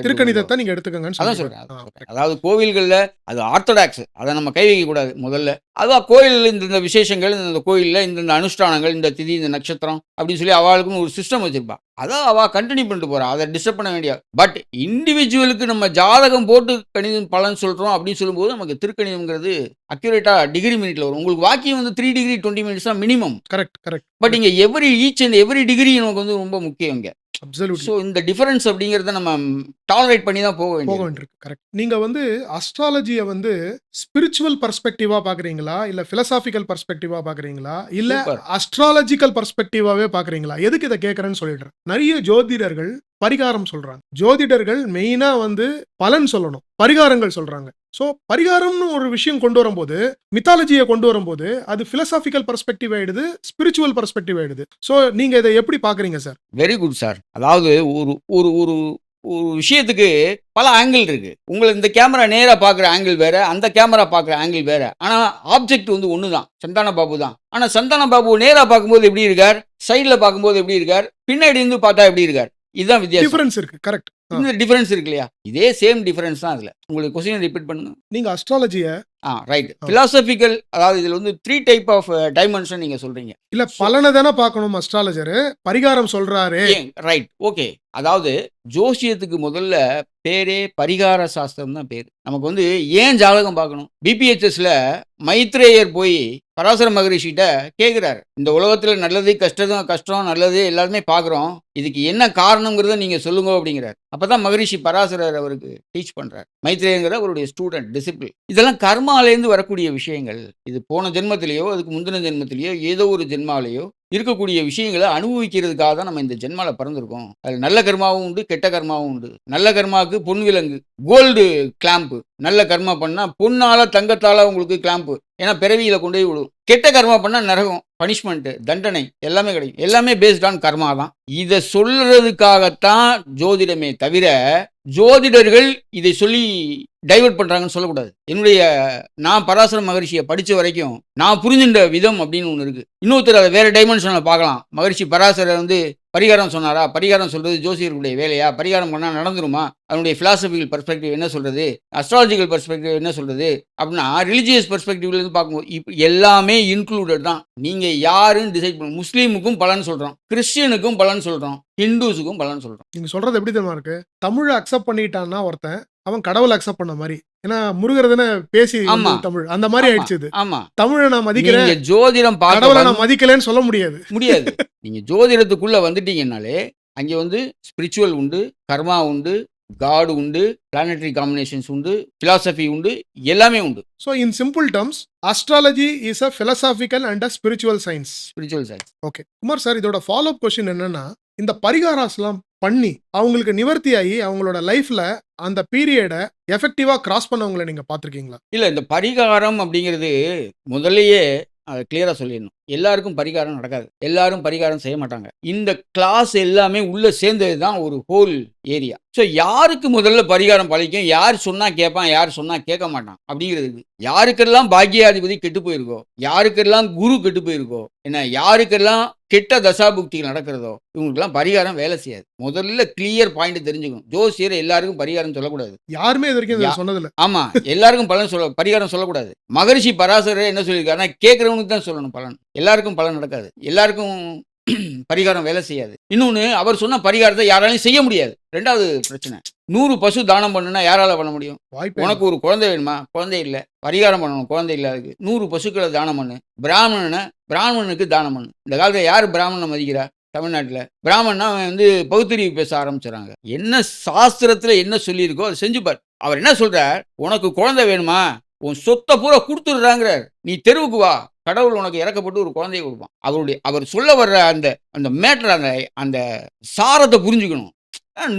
திருக்கணிதத்தை நீங்க எடுத்துக்கங்கன்னு அதான் சொல்றேன். அதாவது கோவில்களில் அது ஆர்த்தடாக்ஸ், அதை நம்ம கை வைக்க கூடாது முதல்ல. அதுதான் கோயில் இந்த விசேஷங்கள், இந்த கோயிலில் இந்த அனுஷ்டானங்கள், இந்த திதி, இந்த நட்சத்திரம் அப்படின்னு சொல்லி அவளுக்குன்னு ஒரு சிஸ்டம் வச்சிருப்பா. அதான் அவள் கண்டினியூ பண்ணிட்டு போறா. அதை டிஸ்டர்ப் பண்ண வேண்டிய. பட் இண்டிவிஜுவலுக்கு நம்ம ஜாதகம் போட்டு கணிதம் பலன் சொல்றோம் அப்படின்னு சொல்லும்போது நமக்கு திருக்கணிதம்ங்கிறது அக்யூரேட்டா டிகிரி மினிட்ல வரும். உங்களுக்கு வாக்கியம் வந்து 3 டிகிரி 20 மினிட்ஸ் தான் மினிமம். கரெக்ட். பட் இங்க ஈச் அண்ட் எவ்ரி டிகிரி நமக்கு வந்து ரொம்ப முக்கியம். இங்க அப்சல்யூட்லி. ஸோ இந்த டிஃபரன்ஸ் அப்படிங்கிறத நம்ம டாலரேட் பண்ணி தான் போக போக வேண்டியது. வேண்டியிருக்கு. கரெக்ட். நீங்க வந்து அஸ்ட்ராலஜிய வந்து ஸ்பிரிச்சுவல் பெர்ஸ்பெக்டிவா பார்க்குறீங்களா? இல்ல பிலோசாபிக்கல் பெர்ஸ்பெக்டிவா பார்க்குறீங்களா? இல்ல சூப்பர். அஸ்ட்ராலஜிக்கல் பெர்ஸ்பெக்டிவாவே பார்க்குறீங்களா? எதுக்கு இத கேட்கிறேன்னு சொல்லிடுறேன். நெறைய ஜோதிடர்கள் பரிகாரம் சொல்றாங்க. ஜோதிடர்கள் மெயினா வந்து பலன் சொல்லணும். பரிகாரங்கள் சொல்றாங்க. ஸோ பரிகாரம்னு ஒரு விஷயம் கொண்டு வரும்போது, மித்தாலஜிய கொண்டு வரும்போது, அது பிலோசாபிக்கல் பெர்ஸ்பெக்டிவ் ஆயிடுது, ஸ்பிரிச்சுவல் பெர்ஸ்பெக்டிவ் ஆயிடுது. ஸோ நீங்க இத எப்படி பார்க்குறீங்க சார்? Very good sir. அதாவது ஒரு ஒரு ஒரு ஒரு விஷயத்துக்கு பல ஆங்கிள் இருக்கு. உங்களுக்கு இந்த கேமரா நேரா பார்க்குற ஆங்கிள் வேற, அந்த கேமரா பார்க்குற ஆங்கிள் வேற. ஆனா ஆப்ஜெக்ட் வந்து ஒன்று தான். சந்தான பாபு தான். ஆனா சந்தான பாபு நேரா பார்க்கும்போது எப்படி இருக்கார்? சைடுல பார்க்கும்போது எப்படி இருக்கார்? பின்னாடி இருந்து பார்த்தா எப்படி இருக்கார்? இதுதான் வித்தியாசம். டிஃபரன்ஸ் இருக்கு. கரெக்ட். இந்த டிஃபரன்ஸ் இருக்கு இல்லையா? இதே சேம் டிஃபரன்ஸ் தான் அதுல. உங்களுக்கு கொஸ்டின் ரிப்பீட் பண்ணுங்க. நீங்க அஸ்ட்ராலஜிய ரைட். பிலாசபிக்கல், அதாவது இதுல வந்து 3 டைப் ஆஃப் டைமென்ஷன் நீங்க சொல்றீங்க. இல்ல பலனை தானே பார்க்கணும் அஸ்ட்ராலஜர். பரிகாரம் சொல்றாரு. ரைட். ஓகே. அதாவது ஜோசியத்துக்கு முதல்ல பேரே பரிகார சாஸ்திரம் தான் பேரு. நமக்கு வந்து ஏன் ஜாதகம் பார்க்கணும்? பிபிஹெச்எஸ்ல மைத்ரேயர் போய் பராசர மகரிஷிகிட்ட கேட்குறாரு. இந்த உலகத்துல நல்லது, கஷ்டம், நல்லது எல்லாருமே பார்க்குறோம். இதுக்கு என்ன காரணங்கிறத நீங்க சொல்லுங்க அப்படிங்கிறார். அப்பதான் மகரிஷி பராசரர் அவருக்கு டீச் பண்றார். மைத்ரேயங்கிற அவருடைய ஸ்டூடெண்ட், டிசிபிள். இதெல்லாம் கர்மாலேருந்து வரக்கூடிய விஷயங்கள். இது போன ஜென்மத்திலேயோ அதுக்கு முந்தின ஜென்மத்திலேயோ ஏதோ ஒரு ஜென்மாலேயோ இருக்கக்கூடிய விஷயங்களை அனுபவிக்கிறதுக்காக தான் நம்ம இந்த ஜென்மால பிறந்திருக்கோம். அதில் நல்ல கர்மாவும் உண்டு, கெட்ட கர்மாவும் உண்டு. நல்ல கர்மாவுக்கு பொன் விலங்கு, கோல்டு கிளாம்பு. நல்ல கர்மா பண்ணா பொன்னால தங்கத்தால உங்களுக்கு கிளாம்பு. ஏன்னா பிறவியில கொண்டு போய் விடும். கெட்ட கர்மா பண்ணா நரகம், பனிஷ்மெண்ட், தண்டனை எல்லாமே கிடைக்கும். எல்லாமே பேஸ்ட் ஆன் கர்மா தான். இதை சொல்றதுக்காகத்தான் ஜோதிடமே தவிர ஜோதிடர்கள் இதை சொல்லி டைவர்ட் பண்றாங்கன்னு சொல்லக்கூடாது. நான் பராசர மகரிஷியை படிச்ச வரைக்கும் நான் புரிஞ்சுட்ட விதம் அப்படின்னு ஒன்று இருக்கு. இன்னொருத்தர் அதை வேற டைமென்ஷன்ல பார்க்கலாம். மகரிஷி பராசரர் வந்து பரிகாரம் சொன்னாரா? பரிகாரம் சொல்றது ஜோசியர்களுடைய வேலையா? பரிகாரம் பண்ணா நடந்துருமா? அதனுடைய பிலாசபிக்கல் பெர்ஸ்பெக்டிவ் என்ன சொல்றது? அஸ்ட்ராலஜிக்கல் பெர்ஸ்பெக்டிவ் என்ன சொல்றது? அப்படின்னா ரிலிஜியஸ் பெர்ஸ்பெக்டிவ்ல இருந்து பார்க்கும்போது இப்போ எல்லாமே இன்க்ளூடட் தான். நீங்க யாருன்னு டிசைட் பண்ண. முஸ்லீமுக்கும் பலன் சொல்றோம், கிறிஸ்டியனுக்கும் பலன் சொல்றோம், ஹிந்துஸுக்கும் பலன் சொல்றோம். நீங்க சொல்றது எப்படி தெரியுமா இருக்கு? தமிழை அக்செப்ட் பண்ணிட்டான்னா ஒருத்தன், அவன் கடவுளை அக்செப்ட் பண்ண மாதிரி. ஏன்னா முருகர் தானே பேசி ஆமா. தமிழ் அந்த மாதிரி ஆமா, ஆயிடுச்சு இது. ஆமா. தமிழை நான் மதிக்கிறேன், நீங்க ஜோதிடம் கடவுளை பார்க்க நான் மதிக்கலன்னு சொல்ல முடியாது. முடியாது. நீங்க ஜோதிடத்துக்குள்ள வந்துட்டீங்கன்னாலே அங்கே வந்து ஸ்பிரிச்சுவல் உண்டு, கர்மா உண்டு, காட் உண்டு, பிளானட்டரி காம்பினேஷன்ஸ் உண்டு, பிலாசபி உண்டு, எல்லாமே உண்டு. So in simple terms astrology is a philosophical and a spiritual science. Spiritual science. Okay Kumar sir, இதோட ஃபாலோ அப் கொஸ்டின் என்னன்னா, இந்த பரிகாராஸ்லாம் பண்ணி அவங்களுக்கு நிவர்த்தி ஆகி அவங்களோட லைஃப்ல அந்த பீரியடை எஃபெக்டிவா கிராஸ் பண்ணவங்களை நீங்க பார்த்திருக்கீங்களா? இல்ல, இந்த பரிகாரம் அப்படிங்கிறது முதல்லயே அதை கிளியரா சொல்லிடணும். எல்லாருக்கும் பரிகாரம் நடக்காது. எல்லாரும் பரிகாரம் செய்ய மாட்டாங்க. இந்த கிளாஸ் எல்லாமே உள்ள சேர்ந்தது தான் ஒரு ஹோல் ஏரியா. ஸோ யாருக்கு முதல்ல பரிகாரம் பழிக்கும், யார் சொன்னா கேட்பான், யார் சொன்னா கேட்க மாட்டான் அப்படிங்கிறது. யாருக்கெல்லாம் பாக்கியாதிபதி கெட்டு போயிருக்கோ, யாருக்கெல்லாம் குரு கெட்டு போயிருக்கோ, என்ன யாருக்கெல்லாம் கெட்ட தசாபுக்திகள் நடக்கிறதோ இவங்களுக்குலாம் பரிகாரம் வேலை செய்யாது. முதல்ல கிளியர் பாயிண்ட் தெரிஞ்சுக்கணும். ஜோசியர் எல்லாருக்கும் பரிகாரம் சொல்லக்கூடாது. யாருமே இது வரைக்கும் இதை சொன்னதில்ல. ஆமா, எல்லாருக்கும் பரிகாரம் சொல்லக்கூடாது. மகரிஷி பராசரர் என்ன சொல்லியிருக்காருன்னா, கேட்கறவனுக்கு தான் சொல்லணும் பலன். எல்லாருக்கும் பலன் நடக்காது. எல்லாருக்கும் பரிகாரம் வேலை செய்யாது. இன்னொன்னு, அவர் சொன்ன பரிகாரத்தை யாராலையும் செய்ய முடியாது. ரெண்டாவது பிரச்சனை, 100 பசு தானம் பண்ணுனா யாரால பண்ண முடியும்? வாய்ப்பே உனக்கு ஒரு குழந்தை வேணுமா? குழந்தை இல்லை, பரிகாரம் பண்ணணும், குழந்தை இல்லாததுக்கு 100 பசுக்களை தானம் பண்ணு. பிராமணனுக்கு தானம் பண்ணு. இந்த காலத்துல யார் பிராமணனை மதிக்கிறா? தமிழ்நாட்டில் பிராமணனா அவன் வந்து பகுத்தறிவு பேச ஆரம்பிச்சிடறாங்க. என்ன சாஸ்திரத்துல என்ன சொல்லியிருக்கோ அதை செஞ்சுப்பார். அவர் என்ன சொல்றார்? உனக்கு குழந்தை வேணுமா? உன் சொத்தை பூரா கொடுத்துடுறாங்கிறார். நீ தெருவுக்கு வா, கடவுள் உனக்கு இறக்கப்பட்டு ஒரு குழந்தையை கொடுப்பான். அவர் சொல்ல வர்ற அந்த மேட்டர், அந்த சாரத்தை புரிஞ்சுக்கணும்.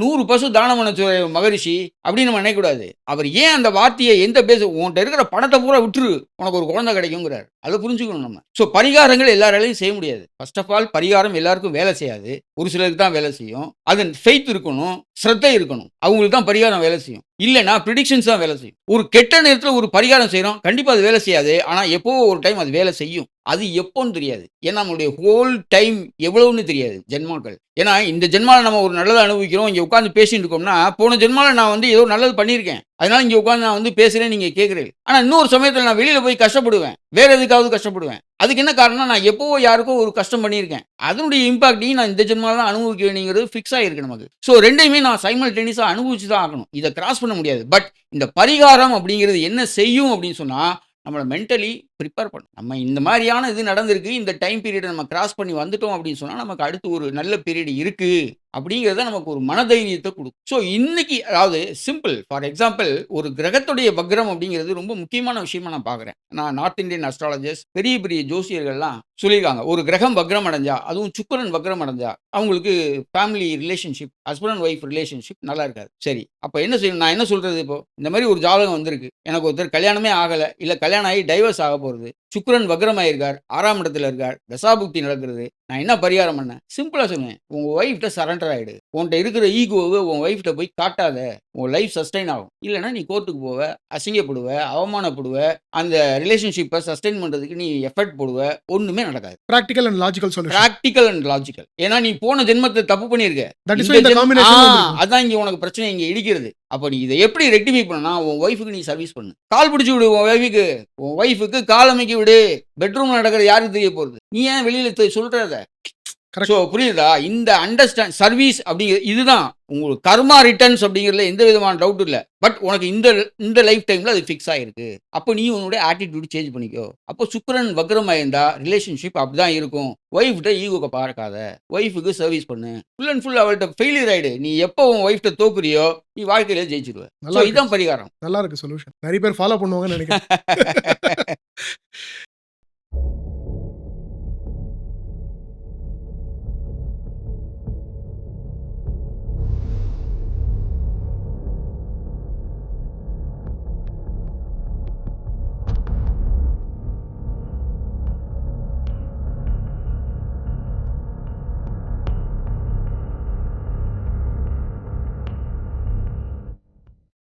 100 பசு தானம் பண்ண மகரிஷி அப்படின்னு நம்ம நினைக்கக்கூடாது. அவர் ஏன் அந்த வார்த்தையை எந்த பேச, உன்கிட்ட இருக்கிற பணத்தை பூரா விட்டுரு, உனக்கு ஒரு குழந்தை கிடைக்குங்கிறார். அதை புரிஞ்சுக்கணும் நம்ம. ஸோ பரிகாரங்கள் எல்லாராலையும் செய்ய முடியாது. ஃபர்ஸ்ட் ஆஃப் ஆல் பரிகாரம் எல்லாருக்கும் வேலை செய்யாது. ஒரு சிலருக்கு தான் வேலை செய்யும். அது ஃபெய்த் இருக்கணும், ஸ்ரத்தை இருக்கணும். அவங்களுக்கு தான் பரிகாரம் வேலை செய்யும். இல்லைன்னா ப்ரிடிக்ஷன்ஸ் தான் வேலை செய்யும். ஒரு கெட்ட நேரத்தில் ஒரு பரிகாரம் செய்கிறோம், கண்டிப்பாக அது வேலை செய்யாது. ஆனால் எப்போ ஒரு டைம் அது வேலை செய்யும். அது எப்போன்னு தெரியாது. ஏன்னா நம்மளுடைய ஹோல் டைம் எவ்வளவுன்னு தெரியாது ஜென்மாக்கள். ஏன்னா இந்த ஜென்மாவில் நம்ம ஒரு நல்லதை அனுபவிக்கிறோம், இங்கே உட்காந்து பேசிட்டு இருக்கோம்னா, போன ஜென்மாவில் நான் வந்து ஏதோ நல்லது பண்ணியிருக்கேன், அதனால இங்கே உட்காந்து நான் வந்து பேசுகிறேன், நீங்கள் கேட்குறீங்க. ஆனால் இன்னொரு சமயத்தில் நான் வெளியில் போய் கஷ்டப்படுவேன், வேற எதுக்காவது கஷ்டப்படுவேன். அதுக்கு என்ன காரணம்? நான் எப்போ யாருக்கோ ஒரு கஷ்டம் பண்ணியிருக்கேன், அதனுடைய இம்பாக்டையும் நான் இந்த ஜென்மாவில் தான் அனுபவிக்க வேண்டியது ஃபிக்ஸ் ஆகிருக்கு நமக்கு. ஸோ ரெண்டையுமே நான் சைமல்டேனியஸாக அனுபவிச்சு தான் ஆகணும். இதை கிராஸ் பண்ண முடியாது. பட் இந்த பரிகாரம் அப்படிங்கிறது என்ன செய்யும் அப்படின்னு சொன்னால், நம்மளை மென்டலி ப்ரிப்பேர் பண்ணணும். நம்ம இந்த மாதிரியான இது நடந்திருக்கு. இந்த டைம் பீரியட நம்ம கிராஸ் பண்ணி வந்துட்டோம் அப்படின்னு சொன்னா, நமக்கு அடுத்து ஒரு நல்ல பீரியட் இருக்கு. அப்படிங்கிறத நமக்கு ஒரு மனதைரியத்த குடுக்கும். ஸோ இன்னைக்கு அதாவது சிம்பிள் ஃபார் எக்ஸாம்பிள் ஒரு கிரகத்துடைய வக்ரம் அப்படிங்கிறது ரொம்ப முக்கியமான விஷயமா நான் பார்க்குறேன். நான் நார்த் இந்தியன் அஸ்ட்ராலஜர்ஸ் பெரிய பெரிய ஜோசியர்கள்லாம் சொல்லியிருக்காங்க. ஒரு கிரகம் வக்ரம் அடைஞ்சா, அதுவும் சுக்கிரன் வக்ரம் அடைஞ்சா, அவங்களுக்கு family relationship, husband and wife relationship நல்லா இருக்காது. சரி, அப்ப என்ன செய்யணும்? நான் என்ன சொல்றது இப்போ? இந்த மாரி ஒரு ஜாதகம் வந்திருக்கு. எனக்கு ஒருத்தர் கல்யாணமே ஆகல. இல்ல கல்யாணம் ஆகி டைவர்ஸ் ஆகப் போறது. சுக்கிரன் வக்ரம் ஆயிருக்கார். 6ஆம் இடத்துல இருக்கார். தசாபுக்தி நடக்கிறது. நான் என்ன பரிகாரம் பண்ணேன்? சிம்பிளா சொன்னேன். உங்க ஒய்ஃப்ட்ட சரண்டர் ஆயிடு. உன்ட்ட இருக்கிற ஈகோவ உன் ஒய்ஃப்ட்ட போய் காட்டாத. உன் லைஃப் சஸ்டெயின் ஆகும். இல்லன்னா நீ கோர்ட்டுக்கு போவ, அசிங்கப்படுவ, அவமானப்படுவ, அந்த ரிலேஷன்ஷிப்ப சஸ்டெயின் பண்றதுக்கு நீ எஃபர்ட் போடுவ. ஒண்ணுமே நடக்காது. Practical and logical solution. Practical and logical. ஏன்னா நீ போன ஜென்மத்துல தப்பு பண்ணியிருக்க. தட் இஸ் இந்த இந்த ஜென்ம காம்பினேஷன் வந்திருக்கு. அதான் இங்க உனக்கு பிரச்சனை இங்க இடிக்கிறது. அப்ப நீ இத எப்படி ரெக்டிஃபை பண்ணணும்னா, உன் ஒய்ஃப்க்கு நீ சர்வீஸ் பண்ணு. கால் பிடிச்சு விடு உன் ஒய்ஃப்க்கு. உன் ஒய்ஃப்க்கு கால் அமுக்கி விடு. பெட்ரூம்ல நடக்கிறது யாருக்கு தெரிய போறது? நீ ஏன் வெளியில சொல்ற அத? கரெக்ட். ஸோ புரியுதா? இந்த அண்டர்ஸ்டாண்ட் சர்வீஸ் அப்படிங்கிறது இதுதான். உங்களுக்கு கர்மா ரிட்டர்ன்ஸ் அப்படிங்கிறதுல எந்த விதமான டவுட் இல்ல. பட் உனக்கு இந்த லைஃப் டைம்ல அது ஃபிக்ஸ் ஆயிருக்கு. அப்போ நீ உன்னுடைய ஆட்டிட்யூட் சேஞ்ச் பண்ணிக்கோ. அப்போ சுக்கிரன் வக்ரம் ஆயிருந்தா ரிலேஷன்ஷிப் அப்படிதான் இருக்கும். ஒய்ஃப்ட்ட ஈகோக்க பார்க்காத. ஒய்ஃப்க்கு சர்வீஸ் பண்ணு. ஃபுல் அண்ட் ஃபுல் அவள்ட்ட ஃபெயிலியர் ஆயிடு. நீ எப்போ உன் ஒய்ஃப்ட்ட தோக்குறியோ, நீ வாழ்க்கையில ஜெயிச்சிடுவ. நல்லா ஸோ இருக்கு. இதான் பரிகாரம். நல்லா இருக்கு சொல்யூஷன். நிறைய பேர் ஃபாலோ பண்ணுவாங்கன்னு நினைக்கிறேன்.